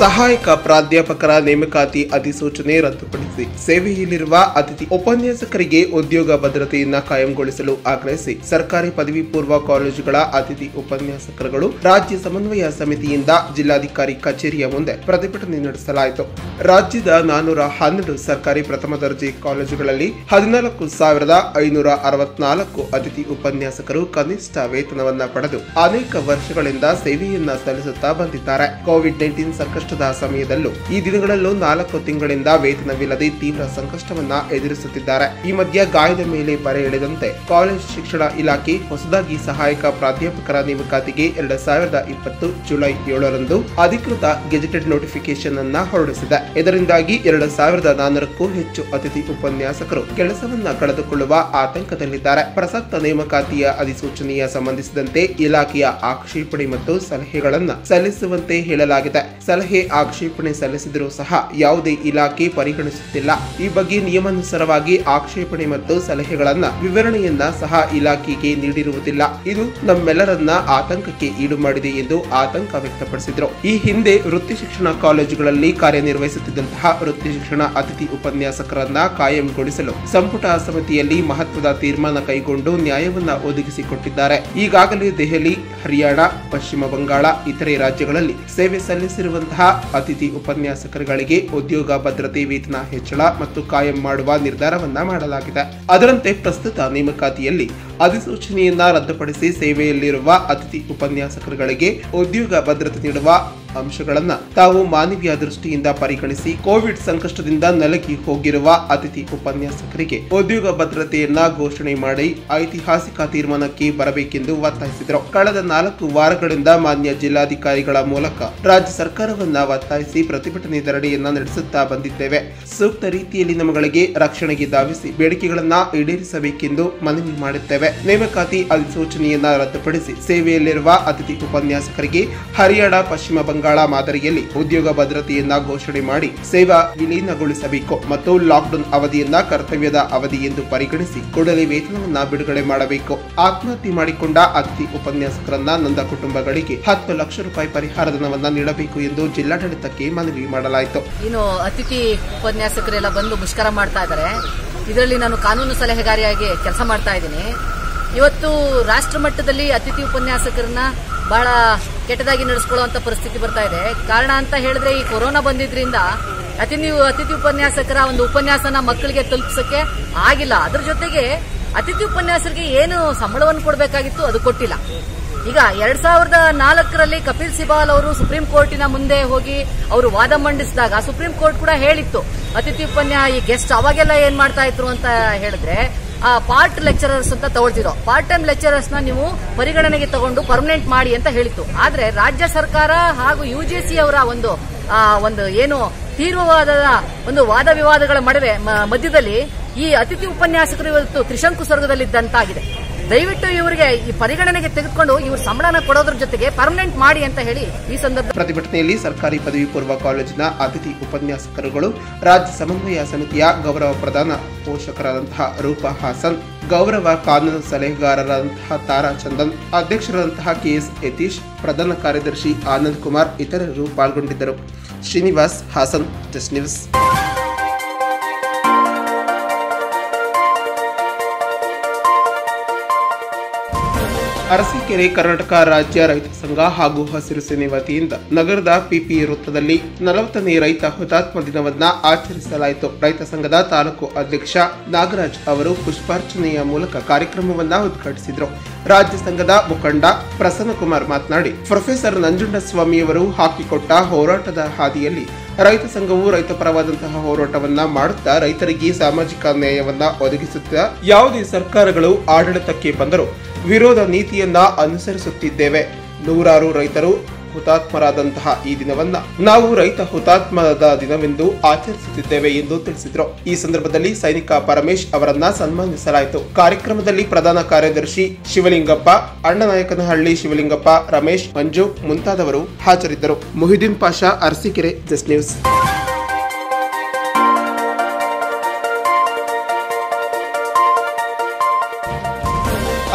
ಸಹಾಯಕ ಪ್ರಾಧ್ಯಾಪಕರ ನೇಮಕಾತಿ ಅಧಿಸೂಚನೆ ರದ್ದುಪಡಿಸಿ ಸೇವೆಯಲ್ಲಿರುವ ಅತಿಥಿ ಉಪನ್ಯಾಸಕರಿಗೆ ಉದ್ಯೋಗ ಭದ್ರತೆಯನ್ನು ಕಾಯಂಗೊಳಿಸಲು ಆಗ್ರಹಿಸಿ ಸರ್ಕಾರಿ ಪದವಿ ಪೂರ್ವ ಕಾಲೇಜುಗಳ ಅತಿಥಿ ಉಪನ್ಯಾಸಕರುಗಳು ರಾಜ್ಯ ಸಮನ್ವಯ ಸಮಿತಿಯಿಂದ ಜಿಲ್ಲಾಧಿಕಾರಿ ಕಚೇರಿಯ ಮುಂದೆ ಪ್ರತಿಭಟನೆ ನಡೆಸಲಾಯಿತು. ರಾಜ್ಯದ 412 ಸರ್ಕಾರಿ ಪ್ರಥಮ ದರ್ಜೆ ಕಾಲೇಜುಗಳಲ್ಲಿ 14,564 ಅತಿಥಿ ಉಪನ್ಯಾಸಕರು ಕನಿಷ್ಠ ವೇತನವನ್ನ ಪಡೆದು ಅನೇಕ ವರ್ಷಗಳಿಂದ ಸೇವೆಯನ್ನ ಸಲ್ಲಿಸುತ್ತಾ ಬಂದಿದ್ದಾರೆ. ಕೋವಿಡ್-19 ಸಂಕಷ್ಟದ ಸಮಯದಲ್ಲೂ ಈ ದಿನಗಳಲ್ಲೂ 4 ತಿಂಗಳಿಂದ ವೇತನವಿಲ್ಲದೆ ತೀವ್ರ ಸಂಕಷ್ಟವನ್ನ ಎದುರಿಸುತ್ತಿದ್ದಾರೆ. ಈ ಮಧ್ಯ ಗಾಯದ ಮೇಲೆ ಬರೆ ಎಳೆದಂತೆ ಕಾಲೇಜ್ ಶಿಕ್ಷಣ ಇಲಾಖೆ ಹೊಸದಾಗಿ ಸಹಾಯಕ ಪ್ರಾಧ್ಯಾಪಕರ ನೇಮಕಾತಿಗೆ 2020 ಜುಲೈ 7ರಂದು ಅಧಿಕೃತ ಗೆಜೆಟೆಡ್ ನೋಟಿಫಿಕೇಶನ್ ಅನ್ನ ಹೊರಡಿಸಿದೆ. ಇದರಿಂದಾಗಿ 2,400ಕ್ಕೂ ಹೆಚ್ಚು ಅತಿಥಿ ಉಪನ್ಯಾಸಕರು ಕೆಲಸವನ್ನ ಕಳೆದುಕೊಳ್ಳುವ ಆತಂಕದಲ್ಲಿದ್ದಾರೆ. ಪ್ರಸಕ್ತ ನೇಮಕಾತಿಯ ಅಧಿಸೂಚನೆಯ ಸಂಬಂಧಿಸಿದಂತೆ ಇಲಾಖೆಯ ಆಕ್ಷೇಪಣೆ ಮತ್ತು ಸಲಹೆಗಳನ್ನ ಸಲ್ಲಿಸುವಂತೆ ಹೇಳಲಾಗಿದೆ. ಸಲಹೆ ಆಕ್ಷೇಪಣೆ ಸಲ್ಲಿಸಿದರೂ ಸಹ ಯಾವುದೇ ಇಲಾಖೆ ಪರಿಗಣಿಸುತ್ತಿಲ್ಲ. ಈ ಬಗ್ಗೆ ನಿಯಮಾನುಸಾರವಾಗಿ ಆಕ್ಷೇಪಣೆ ಮತ್ತು ಸಲಹೆಗಳನ್ನ ವಿವರಣೆಯನ್ನ ಸಹ ಇಲಾಖೆಗೆ ನೀಡಿರುವುದಿಲ್ಲ. ಇದು ನಮ್ಮೆಲ್ಲರನ್ನ ಆತಂಕಕ್ಕೆ ಈಡು ಮಾಡಿದೆ ಎಂದು ಆತಂಕ ವ್ಯಕ್ತಪಡಿಸಿದರು. ಈ ಹಿಂದೆ ವೃತ್ತಿ ಶಿಕ್ಷಣ ಕಾಲೇಜುಗಳಲ್ಲಿ ಕಾರ್ಯನಿರ್ವಹಿಸುತ್ತಿದ್ದಂತಹ ವೃತ್ತಿ ಶಿಕ್ಷಣ ಅತಿಥಿ ಉಪನ್ಯಾಸಕರನ್ನ ಕಾಯಂಗೊಳಿಸಲು ಸಂಪುಟ ಸಮಿತಿಯಲ್ಲಿ ಮಹತ್ವದ ತೀರ್ಮಾನ ಕೈಗೊಂಡು ನ್ಯಾಯವನ್ನ ಒದಗಿಸಿಕೊಟ್ಟಿದ್ದಾರೆ. ಈಗಾಗಲೇ ದೆಹಲಿ, ಹರಿಯಾಣ, ಪಶ್ಚಿಮ ಬಂಗಾಳ, ಇತರೆ ರಾಜ್ಯಗಳಲ್ಲಿ ಸೇವೆ ಸಲ್ಲಿಸಿರುವಂತಹ ಅತಿಥಿ ಉಪನ್ಯಾಸಕರುಗಳಿಗೆ ಉದ್ಯೋಗ ಭದ್ರತೆ, ವೇತನ ಹೆಚ್ಚಳ ಮತ್ತು ಕಾಯಂ ಮಾಡುವ ನಿರ್ಧಾರವನ್ನ ಮಾಡಲಾಗಿದೆ. ಅದರಂತೆ ಪ್ರಸ್ತುತ ನೇಮಕಾತಿಯಲ್ಲಿ ಅಧಿಸೂಚನೆಯನ್ನ ರದ್ದುಪಡಿಸಿ ಸೇವೆಯಲ್ಲಿರುವ ಅತಿಥಿ ಉಪನ್ಯಾಸಕರುಗಳಿಗೆ ಉದ್ಯೋಗ ಭದ್ರತೆ ನೀಡುವ ಅಂಶಗಳನ್ನ ತಾವು ಮಾನವೀಯ ದೃಷ್ಟಿಯಿಂದ ಪರಿಗಣಿಸಿ ಕೋವಿಡ್ ಸಂಕಷ್ಟದಿಂದ ನಲಗಿ ಹೋಗಿರುವ ಅತಿಥಿ ಉಪನ್ಯಾಸಕರಿಗೆ ಉದ್ಯೋಗ ಭದ್ರತೆಯನ್ನ ಘೋಷಣೆ ಮಾಡಿ ಐತಿಹಾಸಿಕ ತೀರ್ಮಾನಕ್ಕೆ ಬರಬೇಕೆಂದು ಒತ್ತಾಯಿಸಿದರು. ಕಳೆದ 4 ವಾರಗಳಿಂದ ಮಾನ್ಯ ಜಿಲ್ಲಾಧಿಕಾರಿಗಳ ಮೂಲಕ ರಾಜ್ಯ ಸರ್ಕಾರವನ್ನ ಒತ್ತಾಯಿಸಿ ಪ್ರತಿಭಟನೆ ಧರಣಿಯನ್ನ ನಡೆಸುತ್ತಾ ಬಂದಿದ್ದೇವೆ. ಸೂಕ್ತ ರೀತಿಯಲ್ಲಿ ನಮ್ಮಗಳಿಗೆ ರಕ್ಷಣೆಗೆ ಧಾವಿಸಿ ಬೇಡಿಕೆಗಳನ್ನ ಈಡೇರಿಸಬೇಕೆಂದು ಮನವಿ ಮಾಡುತ್ತೇವೆ. ನೇಮಕಾತಿ ಅಧಿಸೂಚನೆಯನ್ನ ರದ್ದುಪಡಿಸಿ ಸೇವೆಯಲ್ಲಿರುವ ಅತಿಥಿ ಉಪನ್ಯಾಸಕರಿಗೆ ಹರಿಯಾಣ, ಪಶ್ಚಿಮ ಬಂಗಾಳ ಮಾದರಿಯಲ್ಲಿ ಉದ್ಯೋಗ ಭದ್ರತೆಯನ್ನ ಘೋಷಣೆ ಮಾಡಿ ಸೇವಾ ವಿಲೀನಗೊಳಿಸಬೇಕು ಮತ್ತು ಲಾಕ್ಡೌನ್ ಅವಧಿಯನ್ನ ಕರ್ತವ್ಯದ ಅವಧಿ ಎಂದು ಪರಿಗಣಿಸಿ ಕೂಡಲೇ ವೇತನವನ್ನ ಬಿಡುಗಡೆ ಮಾಡಬೇಕು. ಆತ್ಮಹತ್ಯೆ ಮಾಡಿಕೊಂಡ ಅತಿಥಿ ಉಪನ್ಯಾಸಕರನ್ನ ನೊಂದ ಕುಟುಂಬಗಳಿಗೆ 10 ಲಕ್ಷ ರೂಪಾಯಿ ಪರಿಹಾರ ಧನವನ್ನ ನೀಡಬೇಕು ಎಂದು ಜಿಲ್ಲಾಡಳಿತಕ್ಕೆ ಮನವಿ ಮಾಡಲಾಯಿತು. ಇನ್ನು ಅತಿಥಿ ಉಪನ್ಯಾಸಕರೆಲ್ಲ ಬಂದು ಮುಷ್ಕರ ಮಾಡ್ತಾ ಇದ್ದಾರೆ. ಇದರಲ್ಲಿ ನಾನು ಕಾನೂನು ಸಲಹೆಗಾರಿಯಾಗಿ ಕೆಲಸ ಮಾಡ್ತಾ ಇದ್ದೀನಿ. ಇವತ್ತು ರಾಷ್ಟ್ರ ಮಟ್ಟದಲ್ಲಿ ಅತಿಥಿ ಉಪನ್ಯಾಸಕರನ್ನ ಬಹಳ ಕೆಟ್ಟದಾಗಿ ನಡೆಸ್ಕೊಳ್ಳುವಂತ ಪರಿಸ್ಥಿತಿ ಬರ್ತಾ ಇದೆ. ಕಾರಣ ಅಂತ ಹೇಳಿದ್ರೆ ಈ ಕೊರೋನಾ ಬಂದಿದ್ರಿಂದ ಅತಿಥಿ ಉಪನ್ಯಾಸಕರ ಒಂದು ಉಪನ್ಯಾಸನ ಮಕ್ಕಳಿಗೆ ತಲುಪಿಸಕ್ಕೆ ಆಗಿಲ್ಲ. ಅದ್ರ ಜೊತೆಗೆ ಅತಿಥಿ ಉಪನ್ಯಾಸಕರಿಗೆ ಏನು ಸಂಬಳವನ್ನು ಕೊಡಬೇಕಾಗಿತ್ತು ಅದು ಕೊಟ್ಟಿಲ್ಲ. ಈಗ 2004ರಲ್ಲಿ ಕಪಿಲ್ ಸಿಬಾಲ್ ಅವರು ಸುಪ್ರೀಂ ಕೋರ್ಟಿನ ಮುಂದೆ ಹೋಗಿ ಅವರು ವಾದ ಮಂಡಿಸಿದಾಗ ಸುಪ್ರೀಂ ಕೋರ್ಟ್ ಕೂಡ ಹೇಳಿತ್ತು ಅತಿಥಿ ಈ ಗೆಸ್ಟ್ ಅವಾಗೆಲ್ಲ ಏನ್ ಮಾಡ್ತಾ ಇದ್ರು ಅಂತ ಹೇಳಿದ್ರೆ ಪಾರ್ಟ್ ಲೆಕ್ಚರರ್ಸ್ ಅಂತ ತಗೊಳ್ತಿರೋ ಪಾರ್ಟ್ ಟೈಮ್ ಲೆಕ್ಚರರ್ಸ್ ನ ನೀವು ಪರಿಗಣನೆಗೆ ತಗೊಂಡು ಪರ್ಮನೆಂಟ್ ಮಾಡಿ ಅಂತ ಹೇಳಿತ್ತು. ಆದ್ರೆ ರಾಜ್ಯ ಸರ್ಕಾರ ಹಾಗೂ UGC ಅವರ ಒಂದು ಏನು ತೀವ್ರವಾದ ಒಂದು ವಾದ ವಿವಾದಗಳ ಮಧ್ಯದಲ್ಲಿ ಈ ಅತಿಥಿ ಉಪನ್ಯಾಸಕರು ಇವತ್ತು ತ್ರಿಶಂಕು ಸ್ವರ್ಗದಲ್ಲಿದ್ದಂತಾಗಿದೆ. ದಯವಿಟ್ಟು ಇವರಿಗೆ ಈ ಪರಿಗಣನೆಗೆ ತೆಗೆದುಕೊಂಡು ಇವರು ಸಂಬಳನ ಕೊಡೋದ್ರ ಜೊತೆಗೆ ಪರ್ಮನೆಂಟ್ ಮಾಡಿ ಅಂತ ಹೇಳಿ ಈ ಸಂದರ್ಭ ಪ್ರತಿಭಟನೆಯಲ್ಲಿ ಸರ್ಕಾರಿ ಪದವಿ ಪೂರ್ವ ಕಾಲೇಜಿನ ಅತಿಥಿ ಉಪನ್ಯಾಸಕರುಗಳು, ರಾಜ್ಯ ಸಮನ್ವಯ ಸಮಿತಿಯ ಗೌರವ ಪ್ರಧಾನ ಪೋಷಕರಾದಂತಹ ರೂಪಾ ಹಾಸನ್, ಗೌರವ ಕಾನೂನು ಸಲಹೆಗಾರರಾದಂತಹ ತಾರಾ ಚಂದನ್, ಅಧ್ಯಕ್ಷರಾದಂತಹ KS ಯತೀಶ್, ಪ್ರಧಾನ ಕಾರ್ಯದರ್ಶಿ ಆನಂದ್ ಕುಮಾರ್ ಇತರರು ಪಾಲ್ಗೊಂಡಿದ್ದರು. Srinivas, Hassan, just news. ಅರಸೀಕೆರೆ ಕರ್ನಾಟಕ ರಾಜ್ಯ ರೈತ ಸಂಘ ಹಾಗೂ ಹಸಿರು ಸೇನೆ ವತಿಯಿಂದ ನಗರದ PP ವೃತ್ತದಲ್ಲಿ 40ನೇ ರೈತ ಹುತಾತ್ಮ ದಿನವನ್ನ ಆಚರಿಸಲಾಯಿತು. ರೈತ ಸಂಘದ ತಾಲೂಕು ಅಧ್ಯಕ್ಷ ನಾಗರಾಜ್ ಅವರು ಪುಷ್ಪಾರ್ಚನೆಯ ಮೂಲಕ ಕಾರ್ಯಕ್ರಮವನ್ನ ಉದ್ಘಾಟಿಸಿದರು. ರಾಜ್ಯ ಸಂಘದ ಮುಖಂಡ ಪ್ರಸನ್ನಕುಮಾರ್ ಮಾತನಾಡಿ, ಪ್ರೊಫೆಸರ್ ನಂಜುಂಡಸ್ವಾಮಿಯವರು ಹಾಕಿಕೊಟ್ಟ ಹೋರಾಟದ ಹಾದಿಯಲ್ಲಿ ರೈತ ಸಂಘವು ರೈತ ಪರವಾದಂತಹ ಹೋರಾಟವನ್ನ ಮಾಡುತ್ತಾ ರೈತರಿಗೆ ಸಾಮಾಜಿಕ ನ್ಯಾಯವನ್ನ ಒದಗಿಸುತ್ತಾ ಯಾವುದೇ ಸರ್ಕಾರಗಳು ಆಡಳಿತಕ್ಕೆ ಬಂದರೂ ವಿರೋಧ ನೀತಿಯನ್ನ ಅನುಸರಿಸುತ್ತಿದ್ದೇವೆ. ನೂರಾರು ರೈತರು ಹುತಾತ್ಮರಾದಂತಹ ಈ ದಿನವನ್ನ ನಾವು ರೈತ ಹುತಾತ್ಮದ ದಿನವೆಂದು ಆಚರಿಸುತ್ತಿದ್ದೇವೆ ಎಂದು ತಿಳಿಸಿದರು. ಈ ಸಂದರ್ಭದಲ್ಲಿ ಸೈನಿಕ ಪರಮೇಶ್ ಅವರನ್ನ ಸನ್ಮಾನಿಸಲಾಯಿತು. ಕಾರ್ಯಕ್ರಮದಲ್ಲಿ ಪ್ರಧಾನ ಕಾರ್ಯದರ್ಶಿ ಶಿವಲಿಂಗಪ್ಪ, ಅಣ್ಣನಾಯಕನಹಳ್ಳಿ ಶಿವಲಿಂಗಪ್ಪ, ರಮೇಶ್, ಮಂಜು ಮುಂತಾದವರು ಹಾಜರಿದ್ದರು. ಮುಹಿದ್ದೀನ್ ಪಾಷಾ, ಅರಸೀಕೆರೆ, ಜಸ್ಟ್ ನ್ಯೂಸ್.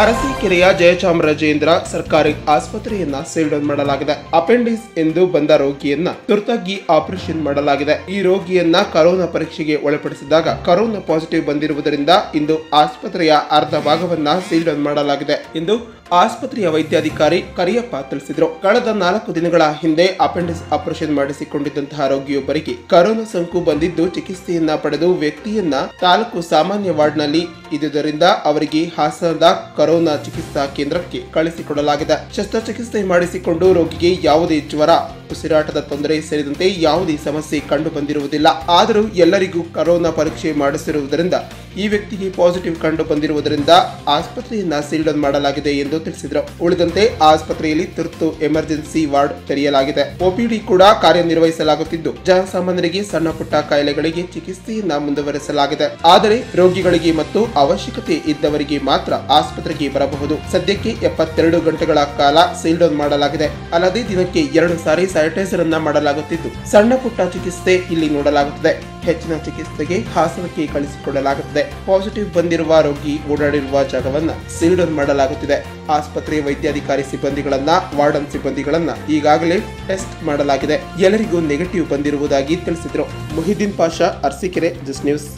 ಅರಸೀಕೆರೆಯ ಜಯಚಾಮರಾಜೇಂದ್ರ ಸರ್ಕಾರಿ ಆಸ್ಪತ್ರೆಯನ್ನ ಸೀಲ್ ಡೌನ್ ಮಾಡಲಾಗಿದೆ. ಅಪೆಂಡಿಕ್ಸ್ ಎಂದು ಬಂದ ರೋಗಿಯನ್ನ ತುರ್ತಾಗಿ ಆಪರೇಷನ್ ಮಾಡಲಾಗಿದೆ. ಈ ರೋಗಿಯನ್ನ ಕರೋನಾ ಪರೀಕ್ಷೆಗೆ ಒಳಪಡಿಸಿದಾಗ ಕರೋನಾ ಪಾಸಿಟಿವ್ ಬಂದಿರುವುದರಿಂದ ಇಂದು ಆಸ್ಪತ್ರೆಯ ಅರ್ಧ ಭಾಗವನ್ನ ಸೀಲ್ ಡೌನ್ ಮಾಡಲಾಗಿದೆ ಎಂದು ಆಸ್ಪತ್ರೆಯ ವೈದ್ಯಾಧಿಕಾರಿ ಕರಿಯಪ್ಪ ತಿಳಿಸಿದರು. ಕಳೆದ 4 ದಿನಗಳ ಹಿಂದೆ ಅಪೆಂಡಿಕ್ಸ್ ಆಪರೇಷನ್ ಮಾಡಿಸಿಕೊಂಡಿದ್ದಂತಹ ರೋಗಿಯೊಬ್ಬರಿಗೆ ಕರೋನಾ ಸೋಂಕು ಬಂದಿದ್ದು ಚಿಕಿತ್ಸೆಯನ್ನ ಪಡೆದು ವ್ಯಕ್ತಿಯನ್ನ ತಾಲೂಕು ಸಾಮಾನ್ಯ ವಾರ್ಡ್ನಲ್ಲಿ ಇದ್ದುದರಿಂದ ಅವರಿಗೆ ಹಾಸನದ ಕರೋನಾ ಚಿಕಿತ್ಸಾ ಕೇಂದ್ರಕ್ಕೆ ಕಳಿಸಿಕೊಡಲಾಗಿದೆ. ಶಸ್ತ್ರಚಿಕಿತ್ಸೆ ಮಾಡಿಸಿಕೊಂಡು ರೋಗಿಗೆ ಯಾವುದೇ ಜ್ವರ, ಉಸಿರಾಟದ ತೊಂದರೆ ಸೇರಿದಂತೆ ಯಾವುದೇ ಸಮಸ್ಯೆ ಕಂಡು ಬಂದಿರುವುದಿಲ್ಲ. ಆದರೂ ಎಲ್ಲರಿಗೂ ಕರೋನಾ ಪರೀಕ್ಷೆ ಮಾಡಿಸಿರುವುದರಿಂದ ಈ ವ್ಯಕ್ತಿಗೆ ಪಾಸಿಟಿವ್ ಕಂಡು ಬಂದಿರುವುದರಿಂದ ಆಸ್ಪತ್ರೆಯನ್ನ ಸೀಲ್ ಡೌನ್ ಮಾಡಲಾಗಿದೆ ಎಂದು ತಿಳಿಸಿದರು. ಉಳಿದಂತೆ ಆಸ್ಪತ್ರೆಯಲ್ಲಿ ತುರ್ತು ಎಮರ್ಜೆನ್ಸಿ ವಾರ್ಡ್ ತೆರೆಯಲಾಗಿದೆ. ಒಪಿಡಿ ಕೂಡ ಕಾರ್ಯನಿರ್ವಹಿಸಲಾಗುತ್ತಿದ್ದು ಜನಸಾಮಾನ್ಯರಿಗೆ ಸಣ್ಣ ಪುಟ್ಟ ಕಾಯಿಲೆಗಳಿಗೆ ಚಿಕಿತ್ಸೆಯನ್ನ ಮುಂದುವರೆಸಲಾಗಿದೆ. ಆದರೆ ರೋಗಿಗಳಿಗೆ ಮತ್ತು ಅವಶ್ಯಕತೆ ಇದ್ದವರಿಗೆ ಮಾತ್ರ ಆಸ್ಪತ್ರೆಗೆ ಬರಬಹುದು. ಸದ್ಯಕ್ಕೆ 72 ಗಂಟೆಗಳ ಕಾಲ ಸೀಲ್ ಡೌನ್ ಮಾಡಲಾಗಿದೆ. ಅಲ್ಲದೆ ದಿನಕ್ಕೆ 2 ಸಾರಿ ಸ್ಯಾನಿಟೈಸರ್ ಅನ್ನ ಮಾಡಲಾಗುತ್ತಿದ್ದು ಸಣ್ಣ ಪುಟ್ಟ ಚಿಕಿತ್ಸೆ ಇಲ್ಲಿ ನೋಡಲಾಗುತ್ತದೆ. ಹೆಚ್ಚಿನ ಚಿಕಿತ್ಸೆಗೆ ಹಾಸನಕ್ಕೆ ಕಳಿಸಿಕೊಡಲಾಗುತ್ತದೆ. ಪಾಸಿಟಿವ್ ಬಂದಿರುವ ರೋಗಿ ಓಡಾಡಿರುವ ಜಾಗವನ್ನ ಸೀಲ್ ಡೌನ್ ಮಾಡಲಾಗುತ್ತಿದೆ. ಆಸ್ಪತ್ರೆಯ ವೈದ್ಯಾಧಿಕಾರಿ ಸಿಬ್ಬಂದಿಗಳನ್ನ, ವಾರ್ಡನ್ ಸಿಬ್ಬಂದಿಗಳನ್ನ ಈಗಾಗಲೇ ಟೆಸ್ಟ್ ಮಾಡಲಾಗಿದೆ. ಎಲ್ಲರಿಗೂ ನೆಗೆಟಿವ್ ಬಂದಿರುವುದಾಗಿ ತಿಳಿಸಿದರು. ಮುಹಿದ್ದೀನ್ ಪಾಷಾ, ಅರಸೀಕೆರೆ, ಜಸ್ಟ್ ನ್ಯೂಸ್.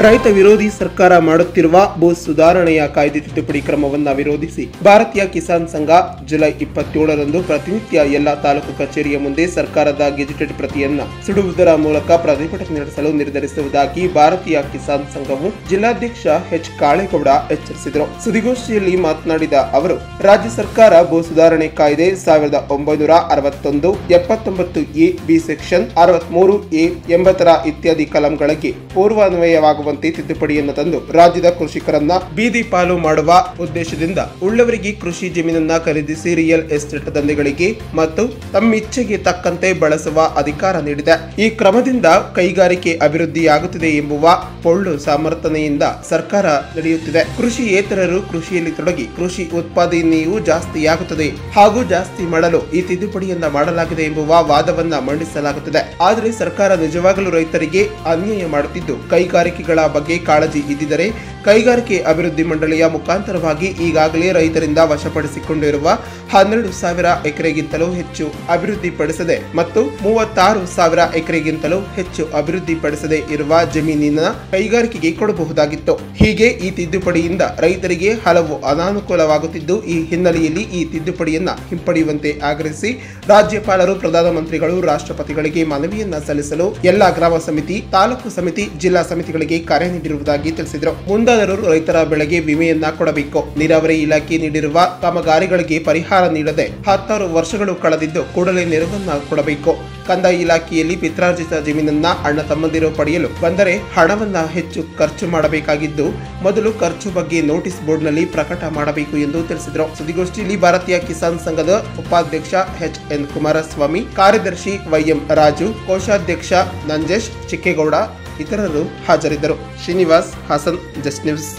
ರೈತ ವಿರೋಧಿ ಸರ್ಕಾರ ಮಾಡುತ್ತಿರುವ ಭೂ ಸುಧಾರಣೆಯ ಕಾಯ್ದೆ ತಿದ್ದುಪಡಿ ಕ್ರಮವನ್ನು ವಿರೋಧಿಸಿ ಭಾರತೀಯ ಕಿಸಾನ್ ಸಂಘ ಜುಲೈ 27ರಂದು ಪ್ರತಿನಿತ್ಯ ಎಲ್ಲಾ ತಾಲೂಕು ಕಚೇರಿಯ ಮುಂದೆ ಸರ್ಕಾರದ ಗೆಜೆಟೆಡ್ ಪ್ರತಿಯನ್ನ ಸುಡುವುದರ ಮೂಲಕ ಪ್ರತಿಭಟನೆ ನಡೆಸಲು ನಿರ್ಧರಿಸುವುದಾಗಿ ಭಾರತೀಯ ಕಿಸಾನ್ ಸಂಘವು ಜಿಲ್ಲಾಧ್ಯಕ್ಷ ಎಚ್ ಕಾಳೇಗೌಡ ಎಚ್ಚರಿಸಿದರು. ಸುದ್ದಿಗೋಷ್ಠಿಯಲ್ಲಿ ಮಾತನಾಡಿದ ಅವರು, ರಾಜ್ಯ ಸರ್ಕಾರ ಭೂ ಸುಧಾರಣೆ ಕಾಯ್ದೆ 1961, 79A, ಬಿ ಸೆಕ್ಷನ್ 63A, 80 ಇತ್ಯಾದಿ ಕಲಂಗಳಿಗೆ ಪೂರ್ವಾನ್ವಯವಾಗುವ ತಿದ್ದುಪಡಿಯನ್ನು ತಂದು ರಾಜ್ಯದ ಕೃಷಿಕರನ್ನ ಬೀದಿ ಪಾಲು ಮಾಡುವ ಉದ್ದೇಶದಿಂದ ಉಳ್ಳವರಿಗೆ ಕೃಷಿ ಜಮೀನನ್ನ ಖರೀದಿಸಿ ರಿಯಲ್ ಎಸ್ಟೇಟ್ ದಂಧೆಗಳಿಗೆ ಮತ್ತು ತಮ್ಮಿಚ್ಛೆಗೆ ತಕ್ಕಂತೆ ಬಳಸುವ ಅಧಿಕಾರ ನೀಡಿದೆ. ಈ ಕ್ರಮದಿಂದ ಕೈಗಾರಿಕೆ ಅಭಿವೃದ್ಧಿಯಾಗುತ್ತಿದೆ ಎಂಬುವ ಪೊಳ್ಳು ಸಮರ್ಥನೆಯಿಂದ ಸರ್ಕಾರ ನಡೆಯುತ್ತಿದೆ. ಕೃಷಿಯೇತರರು ಕೃಷಿಯಲ್ಲಿ ತೊಡಗಿ ಕೃಷಿ ಉತ್ಪಾದನೆಯೂ ಜಾಸ್ತಿಯಾಗುತ್ತದೆ ಹಾಗೂ ಜಾಸ್ತಿ ಮಾಡಲು ಈ ತಿದ್ದುಪಡಿಯನ್ನ ಮಾಡಲಾಗಿದೆ ಎಂಬುವ ವಾದವನ್ನ ಮಂಡಿಸಲಾಗುತ್ತದೆ. ಆದರೆ ಸರ್ಕಾರ ನಿಜವಾಗಲೂ ರೈತರಿಗೆ ಅನ್ಯಾಯ ಮಾಡುತ್ತಿದ್ದು ಕೈಗಾರಿಕೆಗಳ ಬಗ್ಗೆ ಕಾಳಜಿ ಇದ್ದಿದ್ದರೆ ಕೈಗಾರಿಕೆ ಅಭಿವೃದ್ಧಿ ಮಂಡಳಿಯ ಮುಖಾಂತರವಾಗಿ ಈಗಾಗಲೇ ರೈತರಿಂದ ವಶಪಡಿಸಿಕೊಂಡಿರುವ 12,000 ಎಕರೆಗಿಂತಲೂ ಹೆಚ್ಚು ಅಭಿವೃದ್ಧಿಪಡಿಸದೆ ಮತ್ತು 36,000 ಎಕರೆಗಿಂತಲೂ ಹೆಚ್ಚು ಅಭಿವೃದ್ಧಿಪಡಿಸದೆ ಇರುವ ಜಮೀನಿನ ಕೈಗಾರಿಕೆಗೆ ಕೊಡಬಹುದಾಗಿತ್ತು. ಹೀಗೆ ಈ ತಿದ್ದುಪಡಿಯಿಂದ ರೈತರಿಗೆ ಹಲವು ಅನಾನುಕೂಲವಾಗುತ್ತಿದ್ದು ಈ ಹಿನ್ನೆಲೆಯಲ್ಲಿ ಈ ತಿದ್ದುಪಡಿಯನ್ನ ಹಿಂಪಡೆಯುವಂತೆ ಆಗ್ರಹಿಸಿ ರಾಜ್ಯಪಾಲರು, ಪ್ರಧಾನಮಂತ್ರಿಗಳು, ರಾಷ್ಟ್ರಪತಿಗಳಿಗೆ ಮನವಿಯನ್ನ ಸಲ್ಲಿಸಲು ಎಲ್ಲಾ ಗ್ರಾಮ ಸಮಿತಿ, ತಾಲೂಕು ಸಮಿತಿ, ಜಿಲ್ಲಾ ಸಮಿತಿಗಳಿಗೆ ಕರೆ ನೀಡಿರುವುದಾಗಿ ತಿಳಿಸಿದರು. ಮುಂದಾದರೂ ರೈತರ ಬೆಳೆಗೆ ವಿಮೆಯನ್ನ ಕೊಡಬೇಕು. ನೀರಾವರಿ ಇಲಾಖೆ ನೀಡಿರುವ ಕಾಮಗಾರಿಗಳಿಗೆ ಪರಿಹಾರ ನೀಡದೆ 16 ವರ್ಷಗಳು ಕಳೆದಿದ್ದು ಕೂಡಲೇ ನೆರವನ್ನ ಕೊಡಬೇಕು. ಕಂದಾಯ ಇಲಾಖೆಯಲ್ಲಿ ಪಿತ್ರಾರ್ಜಿತ ಜಮೀನನ್ನ ಅಣ್ಣ ತಮ್ಮಂದಿರು ಪಡೆಯಲು ಬಂದರೆ ಹಣವನ್ನ ಹೆಚ್ಚು ಖರ್ಚು ಮಾಡಬೇಕಾಗಿದ್ದು ಮೊದಲು ಖರ್ಚು ಬಗ್ಗೆ ನೋಟಿಸ್ ಬೋರ್ಡ್ನಲ್ಲಿ ಪ್ರಕಟ ಮಾಡಬೇಕು ಎಂದು ತಿಳಿಸಿದರು. ಸುದ್ದಿಗೋಷ್ಠಿಯಲ್ಲಿ ಭಾರತೀಯ ಕಿಸಾನ್ ಸಂಘದ ಉಪಾಧ್ಯಕ್ಷ ಎಚ್.ಎನ್. ಕುಮಾರಸ್ವಾಮಿ, ಕಾರ್ಯದರ್ಶಿ ವೈ.ಎಂ. ರಾಜು, ಕೋಶಾಧ್ಯಕ್ಷ ನಂಜೇಶ್ ಚಿಕ್ಕೇಗೌಡ ಇತರರು ಹಾಜರಿದ್ದರು. Srinivas, Hassan, just news.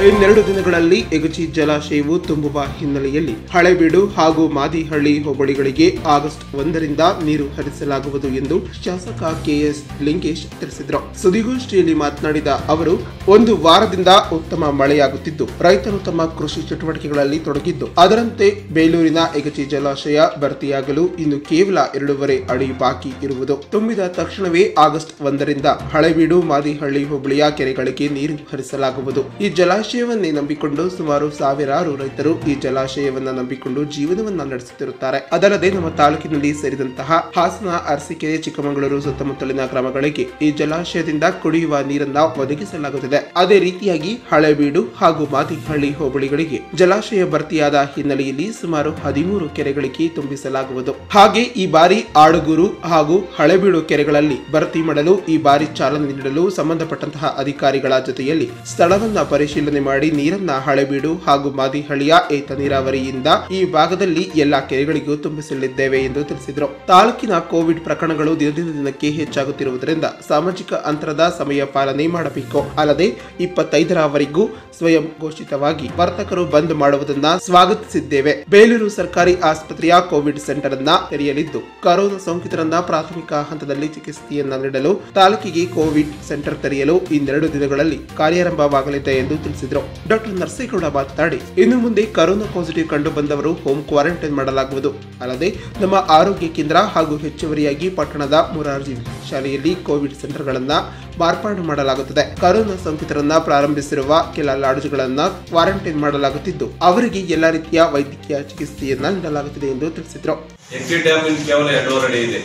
ಇನ್ನೆರಡು ದಿನಗಳಲ್ಲಿ ಎಗಚಿ ಜಲಾಶಯವು ತುಂಬುವ ಹಿನ್ನೆಲೆಯಲ್ಲಿ ಹಳೇಬೀಡು ಹಾಗೂ ಮಾದಿಹಳ್ಳಿ ಹೋಬಳಿಗಳಿಗೆ ಆಗಸ್ಟ್ 1ರಿಂದ ನೀರು ಹರಿಸಲಾಗುವುದು ಎಂದು ಶಾಸಕ ಕೆಎಸ್ ಲಿಂಗೇಶ್ ತಿಳಿಸಿದರು. ಸುದ್ದಿಗೋಷ್ಠಿಯಲ್ಲಿ ಮಾತನಾಡಿದ ಅವರು, ಒಂದು ವಾರದಿಂದ ಉತ್ತಮ ಮಳೆಯಾಗುತ್ತಿದ್ದು ರೈತರು ತಮ್ಮ ಕೃಷಿ ಚಟುವಟಿಕೆಗಳಲ್ಲಿ ತೊಡಗಿದ್ದು ಅದರಂತೆ ಬೇಲೂರಿನ ಎಗಚಿ ಜಲಾಶಯ ಭರ್ತಿಯಾಗಲು ಇನ್ನು ಕೇವಲ 2.5 ಅಡಿ ಬಾಕಿ ಇರುವುದು. ತುಂಬಿದ ತಕ್ಷಣವೇ ಆಗಸ್ಟ್ 1ರಿಂದ ಹಳೇಬೀಡು ಮಾದಿಹಳ್ಳಿ ಹೋಬಳಿಯ ಕೆರೆಗಳಿಗೆ ನೀರು ಹರಿಸಲಾಗುವುದು. ಈ ಜಲಾಶಯ ಜಲಾಶಯವನ್ನೇ ನಂಬಿಕೊಂಡು ಸುಮಾರು ಸಾವಿರಾರು ರೈತರು ಈ ಜಲಾಶಯವನ್ನ ನಂಬಿಕೊಂಡು ಜೀವನವನ್ನ ನಡೆಸುತ್ತಿರುತ್ತಾರೆ. ಅದಲ್ಲದೆ ನಮ್ಮ ತಾಲೂಕಿನಲ್ಲಿ ಸೇರಿದಂತಹ ಹಾಸನ, ಅರಸೀಕೆರೆ, ಚಿಕ್ಕಮಗಳೂರು ಸುತ್ತಮುತ್ತಲಿನ ಗ್ರಾಮಗಳಿಗೆ ಈ ಜಲಾಶಯದಿಂದ ಕುಡಿಯುವ ನೀರನ್ನ ಒದಗಿಸಲಾಗುತ್ತಿದೆ. ಅದೇ ರೀತಿಯಾಗಿ ಹಳೇಬೀಡು ಹಾಗೂ ಮಾದಿಹಳ್ಳಿ ಹೋಬಳಿಗಳಿಗೆ ಜಲಾಶಯ ಭರ್ತಿಯಾದ ಹಿನ್ನೆಲೆಯಲ್ಲಿ ಸುಮಾರು 13 ಕೆರೆಗಳಿಗೆ ತುಂಬಿಸಲಾಗುವುದು. ಹಾಗೆ ಈ ಬಾರಿ ಆಡುಗೂರು ಹಾಗೂ ಹಳೇಬೀಡು ಕೆರೆಗಳಲ್ಲಿ ಭರ್ತಿ ಮಾಡಲು ಈ ಬಾರಿ ಚಾಲನೆ ನೀಡಲು ಸಂಬಂಧಪಟ್ಟಂತಹ ಅಧಿಕಾರಿಗಳ ಜೊತೆಯಲ್ಲಿ ಸ್ಥಳವನ್ನ ಪರಿಶೀಲನೆ ಮಾಡಿ ನೀರನ್ನ ಹಳೇಬೀಡು ಹಾಗೂ ಮಾದಿಹಳ್ಳಿಯ ಏತ ನೀರಾವರಿಯಿಂದ ಈ ಭಾಗದಲ್ಲಿ ಎಲ್ಲಾ ಕೆರೆಗಳಿಗೂ ತುಂಬಿಸಲಿದ್ದೇವೆ ಎಂದು ತಿಳಿಸಿದರು. ತಾಲೂಕಿನ ಕೋವಿಡ್ ಪ್ರಕರಣಗಳು ದಿನದಿಂದ ದಿನಕ್ಕೆ ಹೆಚ್ಚಾಗುತ್ತಿರುವುದರಿಂದ ಸಾಮಾಜಿಕ ಅಂತರದ ಸಮಯ ಪಾಲನೆ ಮಾಡಬೇಕು. ಅಲ್ಲದೆ 25ರವರೆಗೂ ಸ್ವಯಂ ಘೋಷಿತವಾಗಿ ವರ್ತಕರು ಬಂದ್ ಮಾಡುವುದನ್ನ ಸ್ವಾಗತಿಸಿದ್ದೇವೆ. ಬೇಲೂರು ಸರ್ಕಾರಿ ಆಸ್ಪತ್ರೆಯ ಕೋವಿಡ್ ಸೆಂಟರ್ ಅನ್ನ ತೆರೆಯಲಿದ್ದು ಕರೋನಾ ಸೋಂಕಿತರನ್ನ ಪ್ರಾಥಮಿಕ ಹಂತದಲ್ಲಿ ಚಿಕಿತ್ಸೆಯನ್ನ ನೀಡಲು ತಾಲೂಕಿಗೆ ಕೋವಿಡ್ ಸೆಂಟರ್ ತೆರೆಯಲು ಇನ್ನೆರಡು ದಿನಗಳಲ್ಲಿ ಕಾರ್ಯಾರಂಭವಾಗಲಿದೆ ಎಂದು ತಿಳಿಸಿದರು. ಡಾಕ್ಟರ್ ನರಸೇಗೌಡ ಮಾತನಾಡಿ, ಇನ್ನು ಮುಂದೆ ಕರೋನಾ ಪಾಸಿಟಿವ್ ಕಂಡು ಬಂದವರು ಹೋಮ್ ಕ್ವಾರಂಟೈನ್ ಮಾಡಲಾಗುವುದು. ಅಲ್ಲದೆ ನಮ್ಮ ಆರೋಗ್ಯ ಕೇಂದ್ರ ಹಾಗೂ ಹೆಚ್ಚುವರಿಯಾಗಿ ಪಟ್ಟಣದ ಮೊರಾರ್ಜಿ ಶಾಲೆಯಲ್ಲಿ ಕೋವಿಡ್ ಸೆಂಟರ್ಗಳನ್ನ ಮಾರ್ಪಾಡು ಮಾಡಲಾಗುತ್ತದೆ. ಕರೋನಾ ಸೋಂಕಿತರನ್ನ ಪ್ರಾರಂಭಿಸಿರುವ ಕೆಲ ಲಾಡ್ಜ್ಗಳನ್ನ ಕ್ವಾರಂಟೈನ್ ಮಾಡಲಾಗುತ್ತಿದ್ದು ಅವರಿಗೆ ಎಲ್ಲಾ ರೀತಿಯ ವೈದ್ಯಕೀಯ ಚಿಕಿತ್ಸೆಯನ್ನ ನೀಡಲಾಗುತ್ತಿದೆ ಎಂದು ತಿಳಿಸಿದರು. ಎಕ್ಕಿ ಡ್ಯಾಮ್ ಕೇವಲ 2.5 ಅಡಿ ಇದೆ.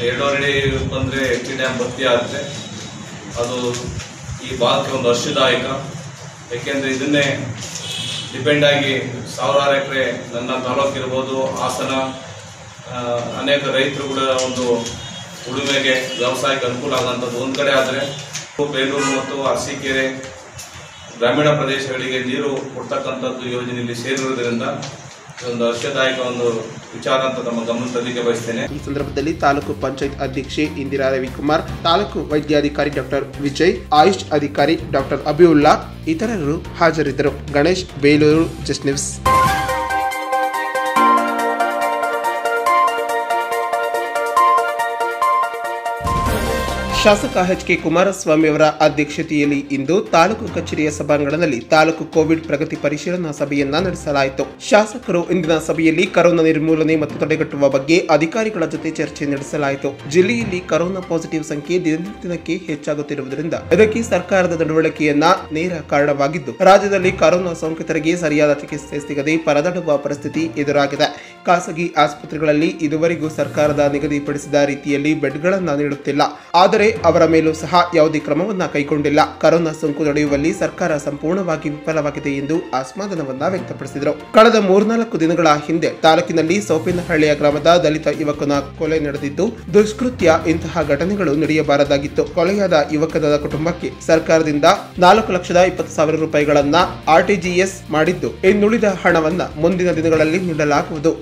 2.5 ಅಡಿ ಬಂದ್ರೆ ಎಕ್ಕಿ ಡ್ಯಾಮ್ ಭರ್ತಿ ಆಗುತ್ತೆ. ಅದು ಈ ಭಾಗಕ್ಕೆ ಒಂದು ಹರ್ಷದಾಯಕ. ಯಾಕೆಂದ್ರೆ ಇದನ್ನೇ ಡಿಪೆಂಡ್ ಆಗಿ ಸಾವಿರಾರು ಎಕರೆ ನನ್ನ ತಾಲೂಕಿರ್ಬೋದು, ಹಾಸನ, ಅನೇಕ ರೈತರು ಕೂಡ ಒಂದು ಉಳುಮೆಗೆ ವ್ಯವಸಾಯಕ್ಕೆ ಅನುಕೂಲ ಆಗುವಂಥದ್ದು ಒಂದು ಕಡೆ ಆದರೆ, ಬೇಲೂರು ಮತ್ತು ಅರಸೀಕೆರೆ ಗ್ರಾಮೀಣ ಪ್ರದೇಶಗಳಿಗೆ ನೀರು ಕೊಡ್ತಕ್ಕಂಥದ್ದು ಯೋಜನೆಯಲ್ಲಿ ಸೇರಿರುವುದರಿಂದ ಒಂದು ಹರ್ಷದಾಯಕ ಒಂದು ವಿಚಾರ ಅಂತ ನಮ್ಮ ಗಮನ ತರಲಿಕ್ಕೆ ಬಯಸ್ತೇನೆ. ಈ ಸಂದರ್ಭದಲ್ಲಿ ತಾಲೂಕು ಪಂಚಾಯತ್ ಅಧ್ಯಕ್ಷೆ ಇಂದಿರಾ ರವಿಕುಮಾರ್, ತಾಲೂಕು ವೈದ್ಯಾಧಿಕಾರಿ ಡಾಕ್ಟರ್ ವಿಜಯ್, ಆಯುಷ್ ಅಧಿಕಾರಿ ಡಾಕ್ಟರ್ ಅಬಿಯುಲ್ಲಾ ಇತರರು ಹಾಜರಿದ್ದರು. Ganesh, Belur, just news. ಶಾಸಕ ಎಚ್ ಕೆ ಕುಮಾರಸ್ವಾಮಿ ಅವರ ಅಧ್ಯಕ್ಷತೆಯಲ್ಲಿ ಇಂದು ತಾಲೂಕು ಕಚೇರಿಯ ಸಭಾಂಗಣದಲ್ಲಿ ತಾಲೂಕು ಕೋವಿಡ್ ಪ್ರಗತಿ ಪರಿಶೀಲನಾ ಸಭೆಯನ್ನ ನಡೆಸಲಾಯಿತು. ಶಾಸಕರು ಇಂದಿನ ಸಭೆಯಲ್ಲಿ ಕರೋನಾ ನಿರ್ಮೂಲನೆ ಮತ್ತು ತಡೆಗಟ್ಟುವ ಬಗ್ಗೆ ಅಧಿಕಾರಿಗಳ ಜೊತೆ ಚರ್ಚೆ ನಡೆಸಲಾಯಿತು. ಜಿಲ್ಲೆಯಲ್ಲಿ ಕರೋನಾ ಪಾಸಿಟಿವ್ ಸಂಖ್ಯೆ ದಿನಕ್ಕೆ ಹೆಚ್ಚಾಗುತ್ತಿರುವುದರಿಂದ ಇದಕ್ಕೆ ಸರ್ಕಾರದ ನಡವಳಿಕೆಯನ್ನ ನೇರ ಕಾರಣವಾಗಿದ್ದು, ರಾಜ್ಯದಲ್ಲಿ ಕರೋನಾ ಸೋಂಕಿತರಿಗೆ ಸರಿಯಾದ ಚಿಕಿತ್ಸೆ ಸಿಗದೆ ಪರದಾಡುವ ಪರಿಸ್ಥಿತಿ ಎದುರಾಗಿದೆ. ಖಾಸಗಿ ಆಸ್ಪತ್ರೆಗಳಲ್ಲಿ ಇದುವರೆಗೂ ಸರ್ಕಾರದ ನಿಗದಿಪಡಿಸಿದ ರೀತಿಯಲ್ಲಿ ಬೆಡ್ಗಳನ್ನು ನೀಡುತ್ತಿಲ್ಲ. ಆದರೆ ಅವರ ಮೇಲೂ ಸಹ ಯಾವುದೇ ಕ್ರಮವನ್ನ ಕೈಗೊಂಡಿಲ್ಲ. ಕರೋನಾ ಸೋಂಕು ತಡೆಯುವಲ್ಲಿ ಸರ್ಕಾರ ಸಂಪೂರ್ಣವಾಗಿ ವಿಫಲವಾಗಿದೆ ಎಂದು ಅಸಮಾಧಾನವನ್ನ ವ್ಯಕ್ತಪಡಿಸಿದರು. ಕಳೆದ 3-4 ದಿನಗಳ ಹಿಂದೆ ತಾಲೂಕಿನಲ್ಲಿ ಸೋಪಿನಹಳ್ಳಿಯ ಗ್ರಾಮದ ದಲಿತ ಯುವಕನ ಕೊಲೆ ನಡೆದಿದ್ದು, ದುಷ್ಕೃತ್ಯ ಇಂತಹ ಘಟನೆಗಳು ನಡೆಯಬಾರದಾಗಿತ್ತು. ಕೊಲೆಯಾದ ಯುವಕನ ಕುಟುಂಬಕ್ಕೆ ಸರ್ಕಾರದಿಂದ 4,20,000 ರೂಪಾಯಿಗಳನ್ನ ಆರ್ಟಿಜಿಎಸ್ ಮಾಡಿದ್ದು, ಇನ್ನುಳಿದ ಹಣವನ್ನ ಮುಂದಿನ ದಿನಗಳಲ್ಲಿ ನೀಡಲಾಗುವುದು.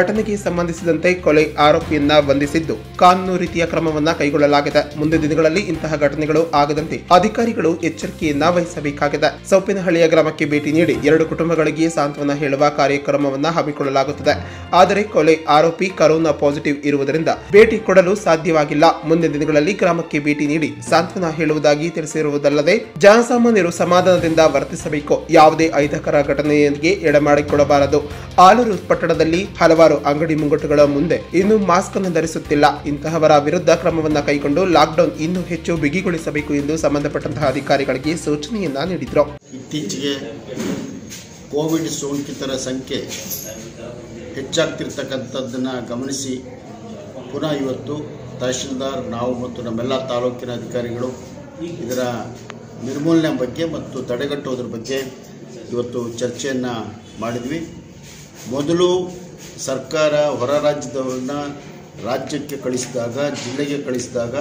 ಘಟನೆಗೆ ಸಂಬಂಧಿಸಿದಂತೆ ಕೊಲೆ ಆರೋಪಿಯನ್ನ ಬಂಧಿಸಿದ್ದು, ಕಾನೂನು ರೀತಿಯ ಕ್ರಮವನ್ನ ಕೈಗೊಳ್ಳಲಾಗಿದೆ. ಮುಂದಿನ ದಿನಗಳಲ್ಲಿ ಇಂತಹ ಘಟನೆಗಳು ಆಗದಂತೆ ಅಧಿಕಾರಿಗಳು ಎಚ್ಚರಿಕೆಯನ್ನ ವಹಿಸಬೇಕಾಗಿದೆ. ಸೋಪಿನಹಳ್ಳಿಯ ಗ್ರಾಮಕ್ಕೆ ಭೇಟಿ ನೀಡಿ 2 ಕುಟುಂಬಗಳಿಗೆ ಸಾಂತ್ವನ ಹೇಳುವ ಕಾರ್ಯಕ್ರಮವನ್ನ ಹಮ್ಮಿಕೊಳ್ಳಲಾಗುತ್ತದೆ. ಆದರೆ ಕೊಲೆ ಆರೋಪಿ ಕರೋನಾ ಪಾಸಿಟಿವ್ ಇರುವುದರಿಂದ ಭೇಟಿ ಕೊಡಲು ಸಾಧ್ಯವಾಗಿಲ್ಲ. ಮುಂದಿನ ದಿನಗಳಲ್ಲಿ ಗ್ರಾಮಕ್ಕೆ ಭೇಟಿ ನೀಡಿ ಸಾಂತ್ವನ ಹೇಳುವುದಾಗಿ ತಿಳಿಸಿರುವುದಲ್ಲದೆ, ಜನಸಾಮಾನ್ಯರು ಸಮಾಧಾನದಿಂದ ವರ್ತಿಸಬೇಕು. ಯಾವುದೇ ಅಹಿತಕರ ಘಟನೆಗೆ ಎಡೆಮಾಡಿಕೊಡಬಾರದು. ಆಲೂರು ಪಟ್ಟಣದಲ್ಲಿ ಹಲವಾರು ಅಂಗಡಿ ಮುಂಗಟ್ಟುಗಳ ಮುಂದೆ ಇನ್ನೂ ಮಾಸ್ಕ್ ಅನ್ನು ಧರಿಸುತ್ತಿಲ್ಲ. ಇಂತಹವರ ವಿರುದ್ಧ ಕ್ರಮವನ್ನ ಕೈಗೊಂಡು ಲಾಕ್ಡೌನ್ ಇನ್ನೂ ಹೆಚ್ಚು ಬಿಗಿಗೊಳಿಸಬೇಕು ಎಂದು ಸಂಬಂಧಪಟ್ಟಂತಹ ಅಧಿಕಾರಿಗಳಿಗೆ ಸೂಚನೆಯನ್ನ ನೀಡಿದರು. ಇತ್ತೀಚೆಗೆ ಕೋವಿಡ್ ಸೋಂಕಿತರ ಸಂಖ್ಯೆ ಹೆಚ್ಚಾಗ್ತಿರ್ತಕ್ಕಂಥದ್ದನ್ನು ಗಮನಿಸಿ ಪುನಃ ಇವತ್ತು ತಹಶೀಲ್ದಾರ್, ನಾವು ಮತ್ತು ನಮ್ಮೆಲ್ಲ ತಾಲೂಕಿನ ಅಧಿಕಾರಿಗಳು ಇದರ ನಿರ್ಮೂಲನೆ ಬಗ್ಗೆ ಮತ್ತು ತಡೆಗಟ್ಟೋದ್ರ ಬಗ್ಗೆ ಇವತ್ತು ಚರ್ಚೆಯನ್ನು ಮಾಡಿದ್ವಿ. ಮೊದಲು ಸರ್ಕಾರ ಹೊರ ರಾಜ್ಯದವರನ್ನ ರಾಜ್ಯಕ್ಕೆ ಕಳಿಸಿದಾಗ, ಜಿಲ್ಲೆಗೆ ಕಳಿಸಿದಾಗ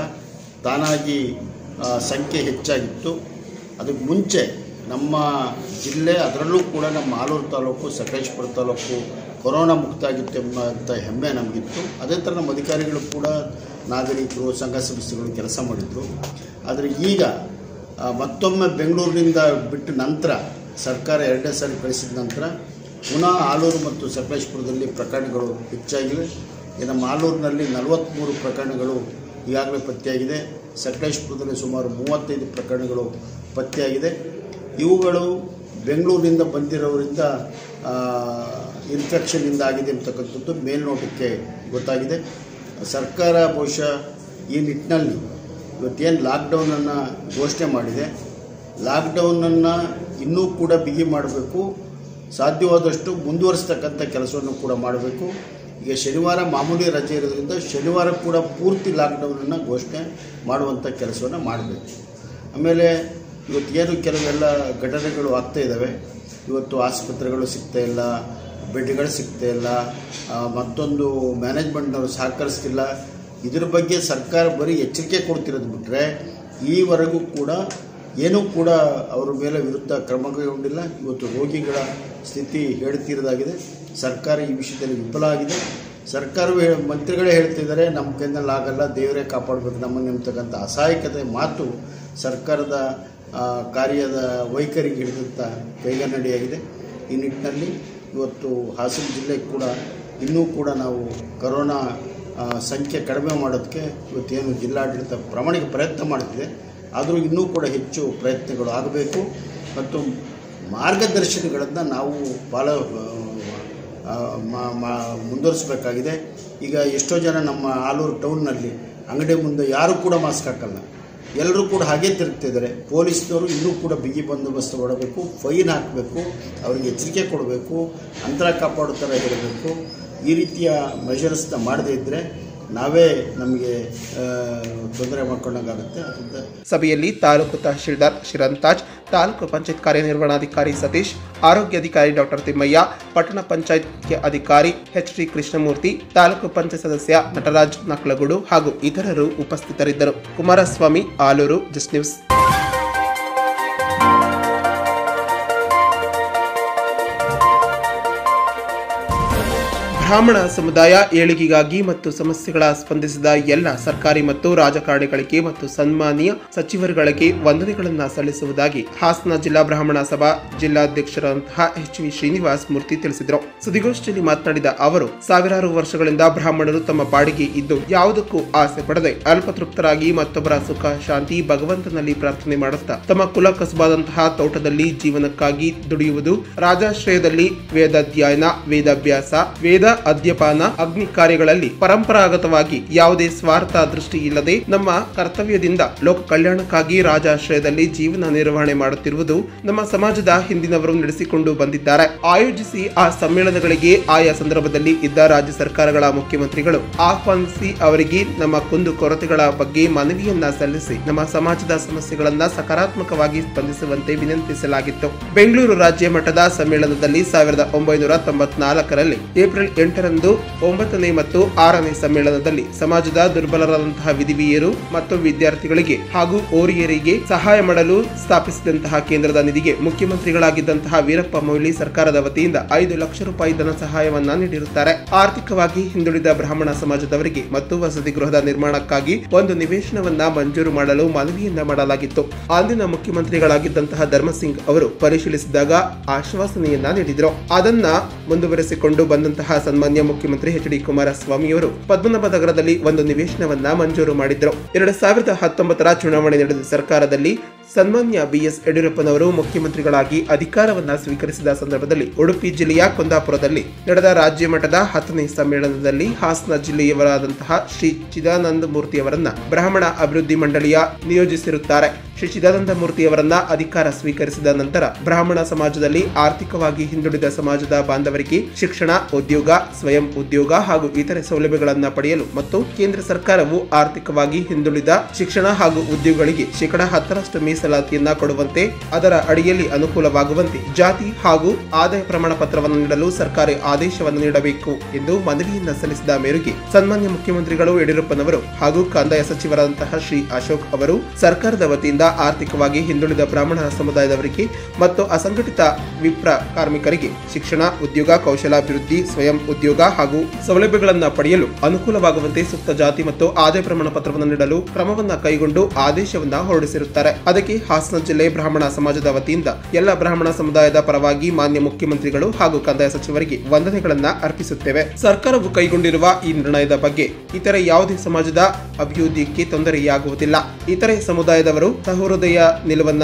ತಾನಾಗಿ ಸಂಖ್ಯೆ ಹೆಚ್ಚಾಗಿತ್ತು. ಅದಕ್ಕೆ ಮುಂಚೆ ನಮ್ಮ ಜಿಲ್ಲೆ, ಅದರಲ್ಲೂ ಕೂಡ ನಮ್ಮ ಆಲೂರು ತಾಲೂಕು, ಸಕಲೇಶಪುರ ತಾಲೂಕು ಕೊರೋನಾ ಮುಕ್ತ ಆಗಿತ್ತು ಎಂಬಂಥ ಹೆಮ್ಮೆ ನಮಗಿತ್ತು. ಅದೇ ಥರ ನಮ್ಮ ಅಧಿಕಾರಿಗಳು ಕೂಡ, ನಾಗರಿಕರು, ಸಂಘ ಸಂಸ್ಥೆಗಳು ಕೆಲಸ ಮಾಡಿದರು. ಆದರೆ ಈಗ ಮತ್ತೊಮ್ಮೆ ಬೆಂಗಳೂರಿನಿಂದ ಬಿಟ್ಟ ನಂತರ, ಸರ್ಕಾರ 2ನೇ ಸಾರಿ ಕಳಿಸಿದ ನಂತರ ಪುನಃ ಆಲೂರು ಮತ್ತು ಸಕಲೇಶಪುರದಲ್ಲಿ ಪ್ರಕರಣಗಳು ಹೆಚ್ಚಾಗಿವೆ. ನಮ್ಮ ಆಲೂರಿನಲ್ಲಿ 43 ಪ್ರಕರಣಗಳು ಈಗಾಗಲೇ ಪತ್ತೆಯಾಗಿದೆ. ಸಕಲೇಶಪುರದಲ್ಲಿ ಸುಮಾರು 35 ಪ್ರಕರಣಗಳು ಪತ್ತೆಯಾಗಿದೆ. ಇವುಗಳು ಬೆಂಗಳೂರಿನಿಂದ ಬಂದಿರೋರಿಂದ ಇನ್ಫೆಕ್ಷನ್ನಿಂದ ಆಗಿದೆ ಅಂತಕ್ಕಂಥದ್ದು ಮೇಲ್ನೋಟಕ್ಕೆ ಗೊತ್ತಾಗಿದೆ. ಸರ್ಕಾರ ಬಹುಶಃ ಈ ನಿಟ್ಟಿನಲ್ಲಿ ಇವತ್ತೇನು ಲಾಕ್ಡೌನನ್ನು ಘೋಷಣೆ ಮಾಡಿದೆ, ಲಾಕ್ಡೌನನ್ನು ಇನ್ನೂ ಕೂಡ ಬಿಗಿ ಮಾಡಬೇಕು, ಸಾಧ್ಯವಾದಷ್ಟು ಮುಂದುವರಿಸ್ತಕ್ಕಂಥ ಕೆಲಸವನ್ನು ಕೂಡ ಮಾಡಬೇಕು. ಈಗ ಶನಿವಾರ ಮಾಮೂಲಿ ರಜೆ ಇರೋದ್ರಿಂದ ಶನಿವಾರ ಕೂಡ ಪೂರ್ತಿ ಲಾಕ್ಡೌನನ್ನು ಘೋಷಣೆ ಮಾಡುವಂಥ ಕೆಲಸವನ್ನು ಮಾಡಬೇಕು. ಆಮೇಲೆ ಇವತ್ತೇನು ಕೆಲವೆಲ್ಲ ಘಟನೆಗಳು ಆಗ್ತಾ ಇದ್ದಾವೆ. ಇವತ್ತು ಆಸ್ಪತ್ರೆಗಳು ಸಿಗ್ತಾ ಇಲ್ಲ, ಬೆಡ್ಗಳು ಸಿಗ್ತಾ ಇಲ್ಲ, ಮತ್ತೊಂದು ಮ್ಯಾನೇಜ್ಮೆಂಟ್ನವರು ಸಹಕರಿಸ್ತಿಲ್ಲ. ಇದ್ರ ಬಗ್ಗೆ ಸರ್ಕಾರ ಬರೀ ಎಚ್ಚರಿಕೆ ಕೊಡ್ತಿರೋದು ಬಿಟ್ಟರೆ ಈವರೆಗೂ ಕೂಡ ಏನೂ ಕೂಡ ಅವರ ಮೇಲೆ ವಿರುದ್ಧ ಕ್ರಮ ಕೈಗೊಂಡಿಲ್ಲ. ಇವತ್ತು ರೋಗಿಗಳ ಸ್ಥಿತಿ ಹೇಳ್ತಿರೋದಾಗಿದೆ. ಸರ್ಕಾರ ಈ ವಿಷಯದಲ್ಲಿ ವಿಫಲ ಆಗಿದೆ. ಸರ್ಕಾರವೇ ಮಂತ್ರಿಗಳೇ ಹೇಳ್ತಿದ್ದಾರೆ ನಮ್ಮ ಕೈನಲ್ಲಿ ಆಗಲ್ಲ, ದೇವರೇ ಕಾಪಾಡಬೇಕು ನಮ್ಮನ್ನು ಅಂತಕ್ಕಂಥ ಅಸಹಾಯಕತೆ ಮಾತು ಸರ್ಕಾರದ ಕಾರ್ಯದ ವೈಖರಿಗೆ ಹಿಡಿದಂಥ ಕೈಗನ್ನಡಿಯಾಗಿದೆ. ಈ ನಿಟ್ಟಿನಲ್ಲಿ ಇವತ್ತು ಹಾಸನ ಜಿಲ್ಲೆ ಕೂಡ ಇನ್ನೂ ಕೂಡ ನಾವು ಕೊರೋನಾ ಸಂಖ್ಯೆ ಕಡಿಮೆ ಮಾಡೋದಕ್ಕೆ ಇವತ್ತೇನು ಜಿಲ್ಲಾಡಳಿತ ಪ್ರಾಮಾಣಿಕ ಪ್ರಯತ್ನ ಮಾಡ್ತಿದೆ. ಆದರೂ ಇನ್ನೂ ಕೂಡ ಹೆಚ್ಚು ಪ್ರಯತ್ನಗಳು ಆಗಬೇಕು ಮತ್ತು ಮಾರ್ಗದರ್ಶನಗಳನ್ನು ನಾವು ಮುಂದುವರಿಸಬೇಕಾಗಿದೆ. ಈಗ ಎಷ್ಟೋ ಜನ ನಮ್ಮ ಆಲೂರು ಟೌನ್ನಲ್ಲಿ ಅಂಗಡಿ ಮುಂದೆ ಯಾರೂ ಕೂಡ ಮಾಸ್ಕ್ ಹಾಕಲ್ಲ, ಎಲ್ಲರೂ ಕೂಡ ಹಾಗೇ ತಿರುಗ್ತಿದ್ದಾರೆ. ಪೊಲೀಸ್ನವರು ಇನ್ನೂ ಕೂಡ ಬಿಗಿ ಬಂದೋಬಸ್ತ್ ಮಾಡಬೇಕು, ಫೈನ್ ಹಾಕಬೇಕು, ಅವರಿಗೆ ಎಚ್ಚರಿಕೆ ಕೊಡಬೇಕು, ಅಂತರ ಕಾಪಾಡೋ ಥರ ಇರಬೇಕು. ಈ ರೀತಿಯ ಮೆಷರ್ಸ್ನ ಮಾಡದೇ ಇದ್ದರೆ ನಾವೇ ನಮಗೆ ತೊಂದರೆ ಮಾಡ್ಕೊಂಡಾಗುತ್ತೆ. ಅದರಿಂದ ಸಭೆಯಲ್ಲಿ ತಾಲೂಕು ತಹಶೀಲ್ದಾರ್ ಶಿರಂತಾಜ್, ತಾಲೂಕು ಪಂಚಾಯತ್ ಕಾರ್ಯನಿರ್ವಹಣಾಧಿಕಾರಿ ಸತೀಶ್, ಆರೋಗ್ಯಾಧಿಕಾರಿ ಡಾಕ್ಟರ್ ತಿಮ್ಮಯ್ಯ, ಪಟ್ಟಣ ಪಂಚಾಯತ್ ಅಧಿಕಾರಿ ಎಚ್.ಟಿ. ಕೃಷ್ಣಮೂರ್ತಿ, ತಾಲೂಕು ಪಂಚಾಯತ್ ಸದಸ್ಯ ನಟರಾಜ್ ನಕ್ಲಗೂಡು ಹಾಗೂ ಇತರರು ಉಪಸ್ಥಿತರಿದ್ದರು. Kumaraswamy, Alur, just news. ಬ್ರಾಹ್ಮಣ ಸಮುದಾಯ ಏಳಿಗೆಗಾಗಿ ಮತ್ತು ಸಮಸ್ಯೆಗಳ ಸ್ಪಂದಿಸಿದ ಎಲ್ಲ ಸರ್ಕಾರಿ ಮತ್ತು ರಾಜಕಾರಣಿಗಳಿಗೆ ಮತ್ತು ಸನ್ಮಾನ್ಯ ಸಚಿವರುಗಳಿಗೆ ವಂದನೆಗಳನ್ನು ಸಲ್ಲಿಸುವುದಾಗಿ ಹಾಸನ ಜಿಲ್ಲಾ ಬ್ರಾಹ್ಮಣ ಸಭಾ ಜಿಲ್ಲಾಧ್ಯಕ್ಷರಾದಂತಹ ಎಚ್.ವಿ. ಶ್ರೀನಿವಾಸ್ ಮೂರ್ತಿ ತಿಳಿಸಿದರು. ಸುದ್ದಿಗೋಷ್ಠಿಯಲ್ಲಿ ಮಾತನಾಡಿದ ಅವರು, ಸಾವಿರಾರು ವರ್ಷಗಳಿಂದ ಬ್ರಾಹ್ಮಣರು ತಮ್ಮ ಬಾಡಿಗೆ ಇದ್ದು ಯಾವುದಕ್ಕೂ ಆಸೆ ಪಡದೆ ಅಲ್ಪತೃಪ್ತರಾಗಿ ಮತ್ತೊಬ್ಬರ ಸುಖ ಶಾಂತಿ ಭಗವಂತನಲ್ಲಿ ಪ್ರಾರ್ಥನೆ ಮಾಡುತ್ತಾ ತಮ್ಮ ಕುಲ ಕಸುಬಾದಂತಹ ತೋಟದಲ್ಲಿ ಜೀವನಕ್ಕಾಗಿ ದುಡಿಯುವುದು, ರಾಜಾಶ್ರಯದಲ್ಲಿ ವೇದಾಧ್ಯಯನ, ವೇದಾಭ್ಯಾಸ, ವೇದ ಅಧ್ಯಪಾನ, ಅಗ್ನಿ ಕಾರ್ಯಗಳಲ್ಲಿ ಪರಂಪರಾಗತವಾಗಿ ಯಾವುದೇ ಸ್ವಾರ್ಥ ದೃಷ್ಟಿ ಇಲ್ಲದೆ ನಮ್ಮ ಕರ್ತವ್ಯದಿಂದ ಲೋಕ ಕಲ್ಯಾಣಕ್ಕಾಗಿ ರಾಜಾಶ್ರಯದಲ್ಲಿ ಜೀವನ ನಿರ್ವಹಣೆ ಮಾಡುತ್ತಿರುವುದು ನಮ್ಮ ಸಮಾಜದ ಹಿಂದಿನವರು ನಡೆಸಿಕೊಂಡು ಬಂದಿದ್ದಾರೆ. ಆಯೋಜಿಸಿ ಆ ಸಮ್ಮೇಳನಗಳಿಗೆ ಆಯಾ ಸಂದರ್ಭದಲ್ಲಿ ಇದ್ದ ರಾಜ್ಯ ಸರ್ಕಾರಗಳ ಮುಖ್ಯಮಂತ್ರಿಗಳು ಆಹ್ವಾನಿಸಿ ಅವರಿಗೆ ನಮ್ಮ ಕುಂದು ಕೊರತೆಗಳ ಬಗ್ಗೆ ಮನವಿಯನ್ನ ಸಲ್ಲಿಸಿ ನಮ್ಮ ಸಮಾಜದ ಸಮಸ್ಯೆಗಳನ್ನ ಸಕಾರಾತ್ಮಕವಾಗಿ ಸ್ಪಂದಿಸುವಂತೆ ವಿನಂತಿಸಲಾಗಿತ್ತು. ಬೆಂಗಳೂರು ರಾಜ್ಯ ಮಟ್ಟದ ಸಮ್ಮೇಳನದಲ್ಲಿ 1994ರಲ್ಲಿ ಏಪ್ರಿಲ್ 8ರಂದು 9ನೇ ಮತ್ತು 6ನೇ ಸಮ್ಮೇಳನದಲ್ಲಿ ಸಮಾಜದ ದುರ್ಬಲರಾದಂತಹ ವಿಧಿವಿಯರು ಮತ್ತು ವಿದ್ಯಾರ್ಥಿಗಳಿಗೆ ಹಾಗೂ ಓರಿಯರಿಗೆ ಸಹಾಯ ಮಾಡಲು ಸ್ಥಾಪಿಸಿದಂತಹ ಕೇಂದ್ರದ ನಿಧಿಗೆ ಮುಖ್ಯಮಂತ್ರಿಗಳಾಗಿದ್ದಂತಹ ವೀರಪ್ಪ ಮೊಯ್ಲಿ ಸರ್ಕಾರದ ವತಿಯಿಂದ 5 ಲಕ್ಷ ರೂಪಾಯಿ ಧನ ಸಹಾಯವನ್ನ ನೀಡಿರುತ್ತಾರೆ. ಆರ್ಥಿಕವಾಗಿ ಹಿಂದುಳಿದ ಬ್ರಾಹ್ಮಣ ಸಮಾಜದವರಿಗೆ ಮತ್ತು ವಸತಿ ಗೃಹದ ನಿರ್ಮಾಣಕ್ಕಾಗಿ ಒಂದು ನಿವೇಶನವನ್ನ ಮಂಜೂರು ಮಾಡಲು ಮನವಿಯನ್ನ ಮಾಡಲಾಗಿತ್ತು. ಅಂದಿನ ಮುಖ್ಯಮಂತ್ರಿಗಳಾಗಿದ್ದಂತಹ ಧರ್ಮಸಿಂಗ್ ಅವರು ಪರಿಶೀಲಿಸಿದಾಗ ಆಶ್ವಾಸನೆಯನ್ನ ನೀಡಿದರು. ಅದನ್ನ ಮುಂದುವರೆಸಿಕೊಂಡು ಬಂದಂತಹ ಸನ್ಮಾನ್ಯ ಮುಖ್ಯಮಂತ್ರಿ ಎಚ್.ಡಿ. ಕುಮಾರಸ್ವಾಮಿಯವರು ಪದ್ಮನಾಭನಗರದಲ್ಲಿ ಒಂದು ನಿವೇಶನವನ್ನ ಮಂಜೂರು ಮಾಡಿದ್ರು. 2019ರ ಚುನಾವಣೆ ನಡೆದ ಸರ್ಕಾರದಲ್ಲಿ ಸನ್ಮಾನ್ಯ ಬಿ.ಎಸ್. ಯಡಿಯೂರಪ್ಪನವರು ಮುಖ್ಯಮಂತ್ರಿಗಳಾಗಿ ಅಧಿಕಾರವನ್ನ ಸ್ವೀಕರಿಸಿದ ಸಂದರ್ಭದಲ್ಲಿ ಉಡುಪಿ ಜಿಲ್ಲೆಯ ಕುಂದಾಪುರದಲ್ಲಿ ನಡೆದ ರಾಜ್ಯ ಮಟ್ಟದ 10ನೇ ಸಮ್ಮೇಳನದಲ್ಲಿ ಹಾಸನ ಜಿಲ್ಲೆಯವರಾದಂತಹ ಶ್ರೀ ಚಿದಾನಂದ ಮೂರ್ತಿಯವರನ್ನ ಬ್ರಾಹ್ಮಣ ಅಭಿವೃದ್ಧಿ ಮಂಡಳಿಯ ನಿಯೋಜಿಸಿರುತ್ತಾರೆ. ಶ್ರೀ ಚಿದಾನಂದ ಮೂರ್ತಿಯವರನ್ನ ಅಧಿಕಾರ ಸ್ವೀಕರಿಸಿದ ನಂತರ ಬ್ರಾಹ್ಮಣ ಸಮಾಜದಲ್ಲಿ ಆರ್ಥಿಕವಾಗಿ ಹಿಂದುಳಿದ ಸಮಾಜದ ಬಾಂಧವರಿಗೆ ಶಿಕ್ಷಣ, ಉದ್ಯೋಗ, ಸ್ವಯಂ ಉದ್ಯೋಗ ಹಾಗೂ ಇತರೆ ಸೌಲಭ್ಯಗಳನ್ನು ಪಡೆಯಲು ಮತ್ತು ಕೇಂದ್ರ ಸರ್ಕಾರವು ಆರ್ಥಿಕವಾಗಿ ಹಿಂದುಳಿದ ಶಿಕ್ಷಣ ಹಾಗೂ ಉದ್ಯೋಗಗಳಿಗೆ ಶೇಕಡಾ 10ರಷ್ಟು ಮೀಸಲಾತಿಯನ್ನ ಕೊಡುವಂತೆ, ಅದರ ಅಡಿಯಲ್ಲಿ ಅನುಕೂಲವಾಗುವಂತೆ ಜಾತಿ ಹಾಗೂ ಆದಾಯ ಪ್ರಮಾಣ ಪತ್ರವನ್ನು ನೀಡಲು ಸರ್ಕಾರಿ ಆದೇಶವನ್ನು ನೀಡಬೇಕು ಎಂದು ಮನವಿಯನ್ನ ಸಲ್ಲಿಸಿದ ಮೇರೆಗೆ ಸನ್ಮಾನ್ಯ ಮುಖ್ಯಮಂತ್ರಿಗಳು ಯಡಿಯೂರಪ್ಪನವರು ಹಾಗೂ ಕಂದಾಯ ಸಚಿವರಾದಂತಹ ಶ್ರೀ ಅಶೋಕ್ ಅವರು ಸರ್ಕಾರದ ವತಿಯಿಂದ ಆರ್ಥಿಕವಾಗಿ ಹಿಂದುಳಿದ ಬ್ರಾಹ್ಮಣ ಸಮುದಾಯದವರಿಗೆ ಮತ್ತು ಅಸಂಘಟಿತ ವಿಪ್ರ ಕಾರ್ಮಿಕರಿಗೆ ಶಿಕ್ಷಣ, ಉದ್ಯೋಗ, ಕೌಶಲಾಭಿವೃದ್ಧಿ, ಸ್ವಯಂ ಉದ್ಯೋಗ ಹಾಗೂ ಸೌಲಭ್ಯಗಳನ್ನು ಪಡೆಯಲು ಅನುಕೂಲವಾಗುವಂತೆ ಸೂಕ್ತ ಜಾತಿ ಮತ್ತು ಆದಾಯ ಪ್ರಮಾಣ ಪತ್ರವನ್ನು ನೀಡಲು ಕ್ರಮವನ್ನ ಕೈಗೊಂಡು ಆದೇಶವನ್ನ ಹೊರಡಿಸಿರುತ್ತಾರೆ. ಅದಕ್ಕೆ ಹಾಸನ ಜಿಲ್ಲೆ ಬ್ರಾಹ್ಮಣ ಸಮಾಜದ ವತಿಯಿಂದ ಎಲ್ಲ ಬ್ರಾಹ್ಮಣ ಸಮುದಾಯದ ಪರವಾಗಿ ಮಾನ್ಯ ಮುಖ್ಯಮಂತ್ರಿಗಳು ಹಾಗೂ ಕಂದಾಯ ಸಚಿವರಿಗೆ ವಂದನೆಗಳನ್ನ ಅರ್ಪಿಸುತ್ತೇವೆ. ಸರ್ಕಾರವು ಕೈಗೊಂಡಿರುವ ಈ ನಿರ್ಣಯದ ಬಗ್ಗೆ ಇತರೆ ಯಾವುದೇ ಸಮಾಜದ ಅಭಿವೃದ್ಧಿಗೆ ತೊಂದರೆಯಾಗುವುದಿಲ್ಲ. ಇತರೆ ಸಮುದಾಯದವರು ಸಹೃದಯ ನಿಲುವನ್ನ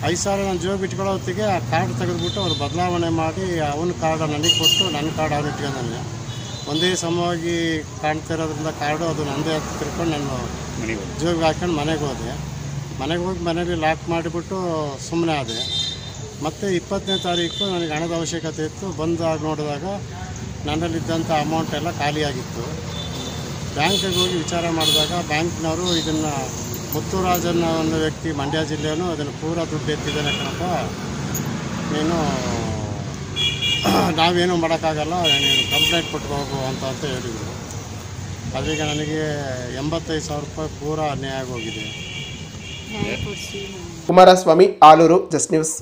5,000 ನಾನು ಜೀವ ಬಿಟ್ಕೊಳ್ಳೋ ಹೊತ್ತಿಗೆ ಆ ಕಾರ್ಡ್ ತೆಗೆದುಬಿಟ್ಟು ಅವ್ರು ಬದಲಾವಣೆ ಮಾಡಿ ಅವನ ಕಾರ್ಡ್ ನನಗೆ ಕೊಟ್ಟು ನನ್ನ ಕಾರ್ಡ್ ಅವ್ನು ಇಟ್ಕೊಂಡಲ್ಲ. ಒಂದೇ ಸಮವಾಗಿ ಕಾಣ್ತಿರೋದ್ರಿಂದ ಕಾರ್ಡು ಅದು ನನ್ನದೇ ತಿರ್ಕೊಂಡು ನಾನು ಜೀವಿಗೆ ಹಾಕ್ಕೊಂಡು ಮನೆಗೆ ಹೋದೆ. ಮನೆಗೆ ಹೋಗಿ ಮನೇಲಿ ಲಾಕ್ ಮಾಡಿಬಿಟ್ಟು ಸುಮ್ಮನೆ ಆದೆ. ಮತ್ತು 20ನೇ ತಾರೀಕು ನನಗೆ ಹಣದ ಅವಶ್ಯಕತೆ ಇತ್ತು. ಬಂದಾಗ ನೋಡಿದಾಗ ನನ್ನಲ್ಲಿದ್ದಂಥ ಅಮೌಂಟ್ ಎಲ್ಲ ಖಾಲಿಯಾಗಿತ್ತು. ಬ್ಯಾಂಕಿಗೆ ಹೋಗಿ ವಿಚಾರ ಮಾಡಿದಾಗ ಬ್ಯಾಂಕ್ನವರು ಇದನ್ನು ಮುತ್ತುರಾಜನ್ನ ಒಂದು ವ್ಯಕ್ತಿ ಮಂಡ್ಯ ಜಿಲ್ಲೆಯೂ ಅದನ್ನು ಪೂರಾ ದುಡ್ಡು ಎತ್ತಿದ್ದಾನೆ ಕಣಪ್ಪ, ನೀನು ನಾವೇನು ಮಾಡೋಕ್ಕಾಗಲ್ಲ, ನೀನು ಕಂಪ್ಲೇಂಟ್ ಕೊಟ್ಟು ಹೋಗು ಅಂತ ಹೇಳಿದರು. ಅದೀಗ ನನಗೆ 85,000 ರೂಪಾಯಿ ಪೂರಾ ಅನ್ಯಾಯ ಆಗೋಗಿದೆ. Kumaraswamy, Alur, just news.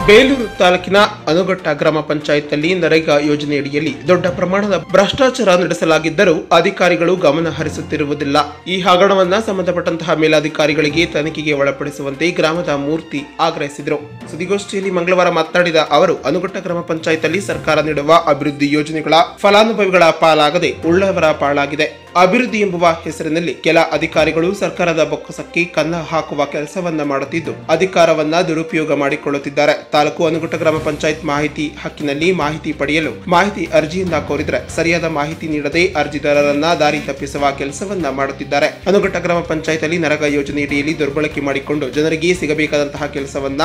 ಬೇಲೂರು ತಾಲೂಕಿನ ಅನುಘಟ್ಟ ಗ್ರಾಮ ಪಂಚಾಯತ್ನಲ್ಲಿ ನರೇಗಾ ಯೋಜನೆಯಡಿಯಲ್ಲಿ ದೊಡ್ಡ ಪ್ರಮಾಣದ ಭ್ರಷ್ಟಾಚಾರ ನಡೆಸಲಾಗಿದ್ದರೂ ಅಧಿಕಾರಿಗಳು ಗಮನ ಹರಿಸುತ್ತಿರುವುದಿಲ್ಲ. ಈ ಹಗರಣವನ್ನ ಸಂಬಂಧಪಟ್ಟಂತಹ ಮೇಲಾಧಿಕಾರಿಗಳಿಗೆ ತನಿಖೆಗೆ ಒಳಪಡಿಸುವಂತೆ ಗ್ರಾಮದ ಮೂರ್ತಿ ಆಗ್ರಹಿಸಿದರು. ಸುದ್ದಿಗೋಷ್ಠಿಯಲ್ಲಿ ಮಂಗಳವಾರ ಮಾತನಾಡಿದ ಅವರು, ಅನುಘಟ್ಟ ಗ್ರಾಮ ಪಂಚಾಯತ್ನಲ್ಲಿ ಸರ್ಕಾರ ನೀಡುವ ಅಭಿವೃದ್ಧಿ ಯೋಜನೆಗಳ ಫಲಾನುಭವಿಗಳ ಪಾಲಾಗದೆ ಉಳ್ಳವರ ಪಾಲಾಗಿದೆ. ಅಭಿವೃದ್ಧಿ ಎಂಬುವ ಹೆಸರಿನಲ್ಲಿ ಕೆಲ ಅಧಿಕಾರಿಗಳು ಸರ್ಕಾರದ ಬೊಕ್ಕಸಕ್ಕೆ ಕನ್ನ ಹಾಕುವ ಕೆಲಸವನ್ನ ಮಾಡುತ್ತಿದ್ದು ಅಧಿಕಾರವನ್ನ ದುರುಪಯೋಗ ಮಾಡಿಕೊಳ್ಳುತ್ತಿದ್ದಾರೆ. ತಾಲೂಕು ಅನುಘಟ್ಟ ಗ್ರಾಮ ಪಂಚಾಯತ್ ಮಾಹಿತಿ ಹಕ್ಕಿನಲ್ಲಿ ಮಾಹಿತಿ ಪಡೆಯಲು ಮಾಹಿತಿ ಅರ್ಜಿಯನ್ನ ಕೋರಿದರೆ ಸರಿಯಾದ ಮಾಹಿತಿ ನೀಡದೆ ಅರ್ಜಿದಾರರನ್ನ ದಾರಿ ತಪ್ಪಿಸುವ ಕೆಲಸವನ್ನ ಮಾಡುತ್ತಿದ್ದಾರೆ. ಅನುಘಟ್ಟ ಗ್ರಾಮ ಪಂಚಾಯತ್ ಅಲ್ಲಿ ನರೇಗಾ ಯೋಜನೆಯಡಿಯಲ್ಲಿ ದುರ್ಬಳಕೆ ಮಾಡಿಕೊಂಡು ಜನರಿಗೆ ಸಿಗಬೇಕಾದಂತಹ ಕೆಲಸವನ್ನ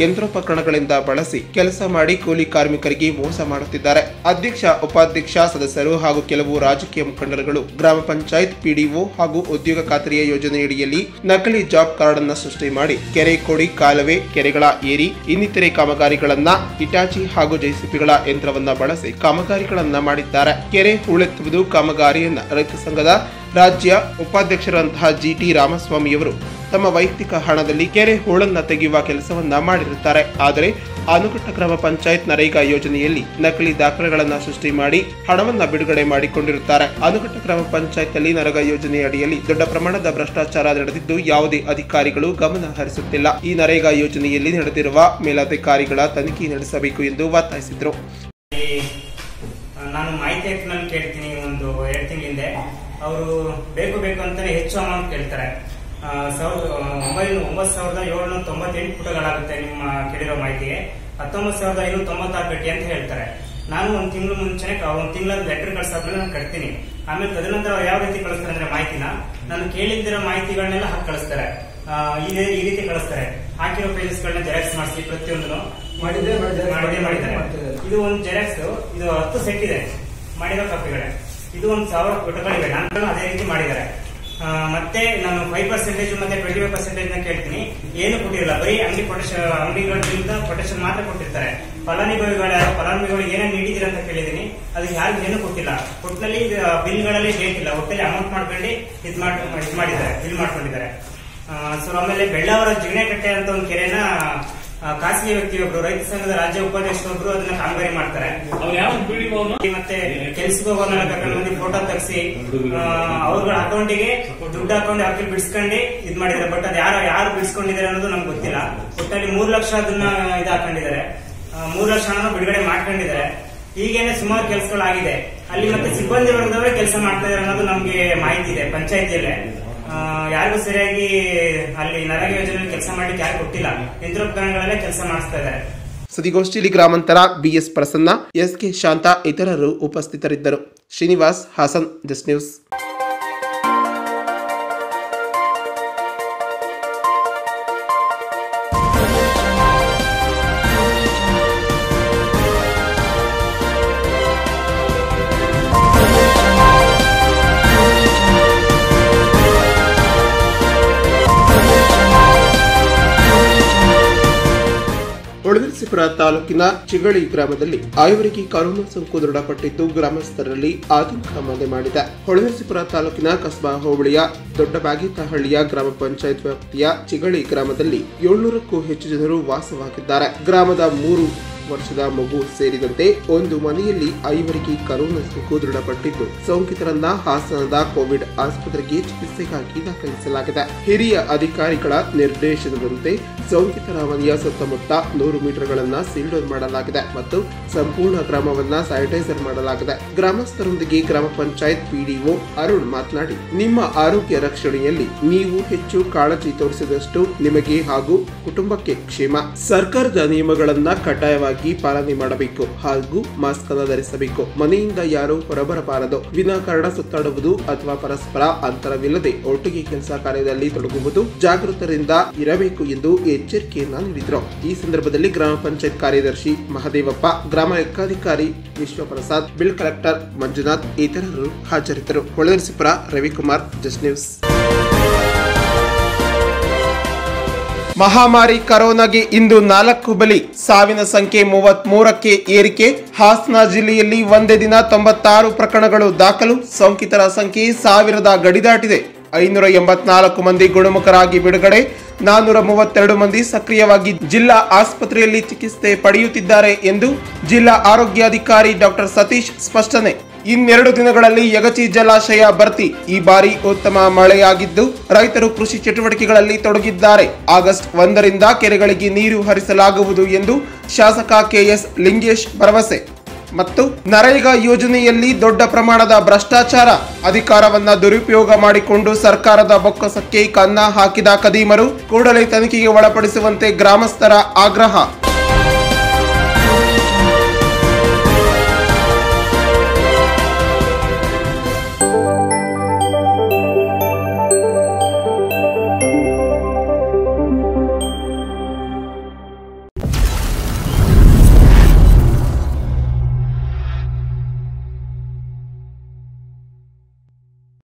ಯಂತ್ರೋಪಕರಣಗಳಿಂದ ಬಳಸಿ ಕೆಲಸ ಮಾಡಿ ಕೂಲಿ ಕಾರ್ಮಿಕರಿಗೆ ಮೋಸ ಮಾಡುತ್ತಿದ್ದಾರೆ. ಅಧ್ಯಕ್ಷ, ಉಪಾಧ್ಯಕ್ಷ, ಸದಸ್ಯರು ಹಾಗೂ ಕೆಲವು ರಾಜಕೀಯ ಮುಖಂಡರುಗಳು ಗ್ರಾಮ ಪಂಚಾಯತ್ ಪಿಡಿಒ ಹಾಗೂ ಉದ್ಯೋಗ ಖಾತ್ರಿಯ ಯೋಜನೆಯಡಿಯಲ್ಲಿ ನಕಲಿ ಜಾಬ್ ಕಾರ್ಡ್ ಅನ್ನು ಸೃಷ್ಟಿ ಮಾಡಿ ಕೆರೆ ಕೋಡಿ, ಕಾಲುವೆ, ಕೆರೆಗಳ ಏರಿ ಇನ್ನಿತರೆ ಕಾಮಗಾರಿಗಳನ್ನ ಇಟಾಚಿ ಹಾಗೂ ಜೆಸಿಪಿಗಳ ಯಂತ್ರವನ್ನ ಬಳಸಿ ಕಾಮಗಾರಿಗಳನ್ನ ಮಾಡಿದ್ದಾರೆ. ಕೆರೆ ಹೂಳೆತ್ತುವುದು ಕಾಮಗಾರಿಯನ್ನ ರೈತ ಸಂಘದ ರಾಜ್ಯ ಉಪಾಧ್ಯಕ್ಷರಂತಹ ಜಿಟಿ ರಾಮಸ್ವಾಮಿಯವರು ತಮ್ಮ ವೈಯಕ್ತಿಕ ಹಣದಲ್ಲಿ ಕೆರೆ ಹೂಳನ್ನ ತೆಗೆಯುವ ಕೆಲಸವನ್ನ ಮಾಡಿರುತ್ತಾರೆ. ಆದರೆ ಅನುಘಟ್ಟ ಗ್ರಾಮ ಪಂಚಾಯತ್ ನರೇಗಾ ಯೋಜನೆಯಲ್ಲಿ ನಕಲಿ ದಾಖಲೆಗಳನ್ನ ಸೃಷ್ಟಿ ಮಾಡಿ ಹಣವನ್ನ ಬಿಡುಗಡೆ ಮಾಡಿಕೊಂಡಿರುತ್ತಾರೆ. ಅನುಘಟ್ಟ ಗ್ರಾಮ ಪಂಚಾಯತ್ ನಲ್ಲಿ ನರೇಗಾ ಯೋಜನೆಯ ಅಡಿಯಲ್ಲಿ ದೊಡ್ಡ ಪ್ರಮಾಣದ ಭ್ರಷ್ಟಾಚಾರ ನಡೆದಿದ್ದು ಯಾವುದೇ ಅಧಿಕಾರಿಗಳು ಗಮನ ಹರಿಸುತ್ತಿಲ್ಲ. ಈ ನರೇಗಾ ಯೋಜನೆಯಲ್ಲಿ ನಡೆದಿರುವ ಮೇಲಾಧಿಕಾರಿಗಳ ತನಿಖೆ ನಡೆಸಬೇಕು ಎಂದು ಒತ್ತಾಯಿಸಿದರು. ನಾನು ಮಾಹಿತಿ ನಲ್ಲಿ ಕೇಳ್ತೀನಿ, ಒಂದು 2 ತಿಂಗಳ ಹಿಂದೆ ಅವರು ಬೇಕು ಅಂತಾನೆ ಹೆಚ್ಚು ಅಮೌಂಟ್ ಕೇಳ್ತಾರೆ. 9,798 ಪುಟಗಳಾಗುತ್ತೆ ನಿಮ್ಮ ಕೇಳಿರೋ ಮಾಹಿತಿಗೆ. 19,596 ಕಟ್ಟಿ ಅಂತ ಹೇಳ್ತಾರೆ. ನಾನು ಒಂದ್ ತಿಂಗಳು ಮುಂಚೆನೆ ಒಂದ್ ತಿಂಗಳ ಲೆಟರ್ ಕಳ್ಸಾದ್ಮೇಲೆ ನಾನು ಕಟ್ತೀನಿ. ಆಮೇಲೆ ತದನಂತರ ಅವ್ರು ಯಾವ ರೀತಿ ಕಳಿಸ್ತಾರೆ ಅಂದ್ರೆ ಮಾಹಿತಿನ ನಾನು ಕೇಳಿದ್ದಿರೋ ಮಾಹಿತಿಗಳನ್ನೆಲ್ಲ ಹಾಕಿ ಕಳಿಸ್ತಾರೆ. ಈ ರೀತಿ ಕಳಿಸ್ತಾರೆ. ಹಾಕಿರೋ ಪೇಜಸ್ ಗಳನ್ನ ಜೆರಾಕ್ಸ್ ಮಾಡಿಸಿ ಪ್ರತಿಯೊಂದನ್ನು ಮಾಡಿದ್ದಾರೆ. ಇದು ಒಂದು ಜೆರಾಕ್ಸ್, ಇದು 10 ಸೆಟ್ ಇದೆ ಮಾಡಿರೋ ಕಾಪಿಗಳೇ. ಇದು 1,000 ಪುಟಗಳಿವೆ. ನಾನು ಅದೇ ರೀತಿ ಮಾಡಿದ್ದಾರೆ. ಮತ್ತೆ ನಾನು 5% ಮತ್ತೆ 25% ಕೇಳ್ತೀನಿ, ಏನು ಕೊಟ್ಟಿರಲ್ಲ. ಬರೀ ಅಂಗಡಿಗಳಿಂದ ಪ್ರೊಟೆಕ್ಷನ್ ಮಾತ್ರ ಕೊಟ್ಟಿರ್ತಾರೆ. ಫಲಾನುಭವಿಗಳು ಏನೇನು ನೀಡಿದಿರ ಅಂತ ಕೇಳಿದೀನಿ, ಅದಕ್ಕೆ ಯಾರಿಗೂ ಏನು ಕೊಟ್ಟಿಲ್ಲ. ಒಟ್ಟಿನಲ್ಲಿ ಬಿಲ್ಗಳಲ್ಲಿ ಡೇಟ್ ಇಲ್ಲ. ಒಟ್ಟಲ್ಲಿ ಅಮೌಂಟ್ ಮಾಡ್ಕೊಂಡು ಇದು ಮಾಡಿದ್ದಾರೆ, ಬಿಲ್ ಮಾಡ್ಕೊಂಡಿದ್ದಾರೆ. ಸೊ ಆಮೇಲೆ ಬೆಳ್ಳವರ ಜಿಗಣೆಕಟ್ಟೆ ಅಂತ ಒಂದು ಕೆರೆನ ಖಾಸಗಿ ವ್ಯಕ್ತಿಯೊಬ್ರು, ರೈತ ಸಂಘದ ರಾಜ್ಯ ಉಪಾಧ್ಯಕ್ಷರೊಬ್ರು ಅದನ್ನ ಕಾಮಗಾರಿ ಮಾಡ್ತಾರೆ. ಮತ್ತೆ ಕೆಲ್ಸಕ್ಕೆ ಹೋಗೋನೆಲ್ಲ ಕರ್ಕೊಂಡು ಬಂದು ಫೋಟೋ ತೆಗಿಸಿ ಅವ್ರ ಅಕೌಂಟಿಗೆ ದುಡ್ಡು ಹಾಕಿ ಬಿಡಿಸ್ಕೊಂಡು ಇದ್ ಮಾಡಿದ್ದಾರೆ. ಬಟ್ ಅದು ಯಾರು ಬಿಡಿಸ್ಕೊಂಡಿದ್ದಾರೆ ಅನ್ನೋದು ನಮ್ಗೆ ಗೊತ್ತಿಲ್ಲ. ಒಟ್ಟಲ್ಲಿ 3 ಲಕ್ಷ ಅದನ್ನ ಇದು ಹಾಕೊಂಡಿದ್ದಾರೆ. 3 ಲಕ್ಷ ಹಣ ಬಿಡುಗಡೆ ಮಾಡ್ಕೊಂಡಿದ್ದಾರೆ. ಹೀಗೇನೆ ಸುಮಾರು ಕೆಲಸಗಳಾಗಿದೆ ಅಲ್ಲಿ. ಮತ್ತೆ ಸಿಬ್ಬಂದಿ ವರ್ಗದವರೇ ಕೆಲಸ ಮಾಡ್ತಾ ಇದ್ದಾರೆ ಅನ್ನೋದು ನಮ್ಗೆ ಮಾಹಿತಿ ಇದೆ ಪಂಚಾಯತಿಯಲ್ಲೇ. ಯಾರಿಗೂ ಸರಿಯಾಗಿ ಅಲ್ಲಿ ನರೇಗಾ ಯೋಜನೆ ಕೆಲಸ ಮಾಡ್ಲಿಕ್ಕೆ ಯಾರು ಕೊಟ್ಟಿಲ್ಲ. ಯಂತ್ರೋಪಕರಣಗಳಲ್ಲೇ ಕೆಲಸ ಮಾಡಿಸ್ತಾ ಇದ್ದಾರೆ. ಸುದ್ದಿಗೋಷ್ಠಿಯಲ್ಲಿ ಗ್ರಾಮಾಂತರ ಬಿಎಸ್ ಪ್ರಸನ್ನ, ಎಸ್ಕೆ ಶಾಂತ ಇತರರು ಉಪಸ್ಥಿತರಿದ್ದರು. Srinivas, Hassan, just news. ಹೊಳೆನರಸೀಪುರ ತಾಲೂಕಿನ ಚಿಗಳಿ ಗ್ರಾಮದಲ್ಲಿ 5 ಕರೋನಾ ಸೋಂಕು ದೃಢಪಟ್ಟಿದ್ದು ಗ್ರಾಮಸ್ಥರಲ್ಲಿ ಆತಂಕ ಮನೆ ಮಾಡಿದೆ. ಹೊಳೆನರಸೀಪುರ ತಾಲೂಕಿನ ಕಸ್ಬಾ ಹೋಬಳಿಯ ದೊಡ್ಡಬಾಗೇತಹಳ್ಳಿಯ ಗ್ರಾಮ ಪಂಚಾಯತ್ ವ್ಯಾಪ್ತಿಯ ಚಿಗಳಿ ಗ್ರಾಮದಲ್ಲಿ 700ಕ್ಕೂ ಹೆಚ್ಚು ಜನರು ವಾಸವಾಗಿದ್ದಾರೆ. ಗ್ರಾಮದ 3 ವರ್ಷದ ಮಗು ಸೇರಿದಂತೆ ಒಂದು ಮನೆಯಲ್ಲಿ 5 ಕರೋನಾ ಸೋಂಕು ದೃಢಪಟ್ಟಿದ್ದು ಸೋಂಕಿತರನ್ನ ಹಾಸನದ ಕೋವಿಡ್ ಆಸ್ಪತ್ರೆಗೆ ಚಿಕಿತ್ಸೆಗಾಗಿ ದಾಖಲಿಸಲಾಗಿದೆ. ಹಿರಿಯ ಅಧಿಕಾರಿಗಳ ನಿರ್ದೇಶನದಂತೆ ಸೋಂಕಿತರ ಮನೆಯ ಸುತ್ತಮುತ್ತ 100 ಮೀಟರ್ಗಳನ್ನ ಸೀಲ್ ಡೌನ್ ಮಾಡಲಾಗಿದೆ ಮತ್ತು ಸಂಪೂರ್ಣ ಗ್ರಾಮವನ್ನ ಸ್ಯಾನಿಟೈಸರ್ ಮಾಡಲಾಗಿದೆ. ಗ್ರಾಮಸ್ಥರೊಂದಿಗೆ ಗ್ರಾಮ ಪಂಚಾಯತ್ ಪಿಡಿಒ ಅರುಣ್ ಮಾತನಾಡಿ, ನಿಮ್ಮ ಆರೋಗ್ಯ ರಕ್ಷಣೆಯಲ್ಲಿ ನೀವು ಹೆಚ್ಚು ಕಾಳಜಿ ತೋರಿಸಿದಷ್ಟು ನಿಮಗೆ ಹಾಗೂ ಕುಟುಂಬಕ್ಕೆ ಕ್ಷೇಮ. ಸರ್ಕಾರದ ನಿಯಮಗಳನ್ನ ಕಡ್ಡಾಯವಾಗಿ ಪಾಲನೆ ಮಾಡಬೇಕು ಹಾಗೂ ಮಾಸ್ಕ್ ಅನ್ನು ಧರಿಸಬೇಕು. ಮನೆಯಿಂದ ಯಾರು ಹೊರಬರಬಾರದು. ವಿನಾಕಾರಣ ಸುತ್ತಾಡುವುದು ಅಥವಾ ಪರಸ್ಪರ ಅಂತರವಿಲ್ಲದೆ ಒಟ್ಟಿಗೆ ಕೆಲಸ ಕಾರ್ಯದಲ್ಲಿ ತೊಡಗುವುದು ಜಾಗೃತರಿಂದ ಇರಬೇಕು ಎಂದು ಎಚ್ಚರಿಕೆಯನ್ನ ನೀಡಿದರು. ಈ ಸಂದರ್ಭದಲ್ಲಿ ಗ್ರಾಮ ಪಂಚಾಯತ್ ಕಾರ್ಯದರ್ಶಿ ಮಹದೇವಪ್ಪ, ಗ್ರಾಮ ಲೆಕ್ಕಾಧಿಕಾರಿ ವಿಶ್ವಪ್ರಸಾದ್, ಬಿಲ್ ಕಲೆಕ್ಟರ್ ಮಂಜುನಾಥ್ ಇತರರು ಹಾಜರಿದ್ದರು. Holenarasipura, Ravikumar, just news. ಮಹಾಮಾರಿ ಕರೋನಾಗೆ ಇಂದು 4 ಬಲಿ, ಸಾವಿನ ಸಂಖ್ಯೆ 33ಕ್ಕೆ ಏರಿಕೆ. ಹಾಸನ ಜಿಲ್ಲೆಯಲ್ಲಿ ಒಂದೇ ದಿನ 96 ಪ್ರಕರಣಗಳು ದಾಖಲು. ಸೋಂಕಿತರ ಸಂಖ್ಯೆ 1000 ಗಡಿ ದಾಟಿದೆ. 584 ಮಂದಿ ಗುಣಮುಖರಾಗಿ ಬಿಡುಗಡೆ. 432 ಮಂದಿ ಸಕ್ರಿಯವಾಗಿ ಜಿಲ್ಲಾ ಆಸ್ಪತ್ರೆಯಲ್ಲಿ ಚಿಕಿತ್ಸೆ ಪಡೆಯುತ್ತಿದ್ದಾರೆ ಎಂದು ಜಿಲ್ಲಾ ಆರೋಗ್ಯಾಧಿಕಾರಿ ಡಾಕ್ಟರ್ ಸತೀಶ್ ಸ್ಪಷ್ಟನೆ. ಇನ್ನೆರಡು ದಿನಗಳಲ್ಲಿ ಯಗಚಿ ಜಲಾಶಯ ಭರ್ತಿ. ಈ ಬಾರಿ ಉತ್ತಮ ಮಳೆಯಾಗಿದ್ದು ರೈತರು ಕೃಷಿ ಚಟುವಟಿಕೆಗಳಲ್ಲಿ ತೊಡಗಿದ್ದಾರೆ. ಆಗಸ್ಟ್ 1ರಿಂದ ಕೆರೆಗಳಿಗೆ ನೀರು ಹರಿಸಲಾಗುವುದು ಎಂದು ಶಾಸಕ ಕೆಎಸ್ ಲಿಂಗೇಶ್ ಭರವಸೆ. ಮತ್ತು ನರೇಗಾ ಯೋಜನೆಯಲ್ಲಿ ದೊಡ್ಡ ಪ್ರಮಾಣದ ಭ್ರಷ್ಟಾಚಾರ. ಅಧಿಕಾರವನ್ನ ದುರುಪಯೋಗ ಮಾಡಿಕೊಂಡು ಸರ್ಕಾರದ ಬೊಕ್ಕಸಕ್ಕೆ ಕನ್ನ ಹಾಕಿದ ಖದೀಮರು ಕೂಡಲೇ ತನಿಖೆಗೆ ಒಳಪಡಿಸುವಂತೆ ಗ್ರಾಮಸ್ಥರ ಆಗ್ರಹ.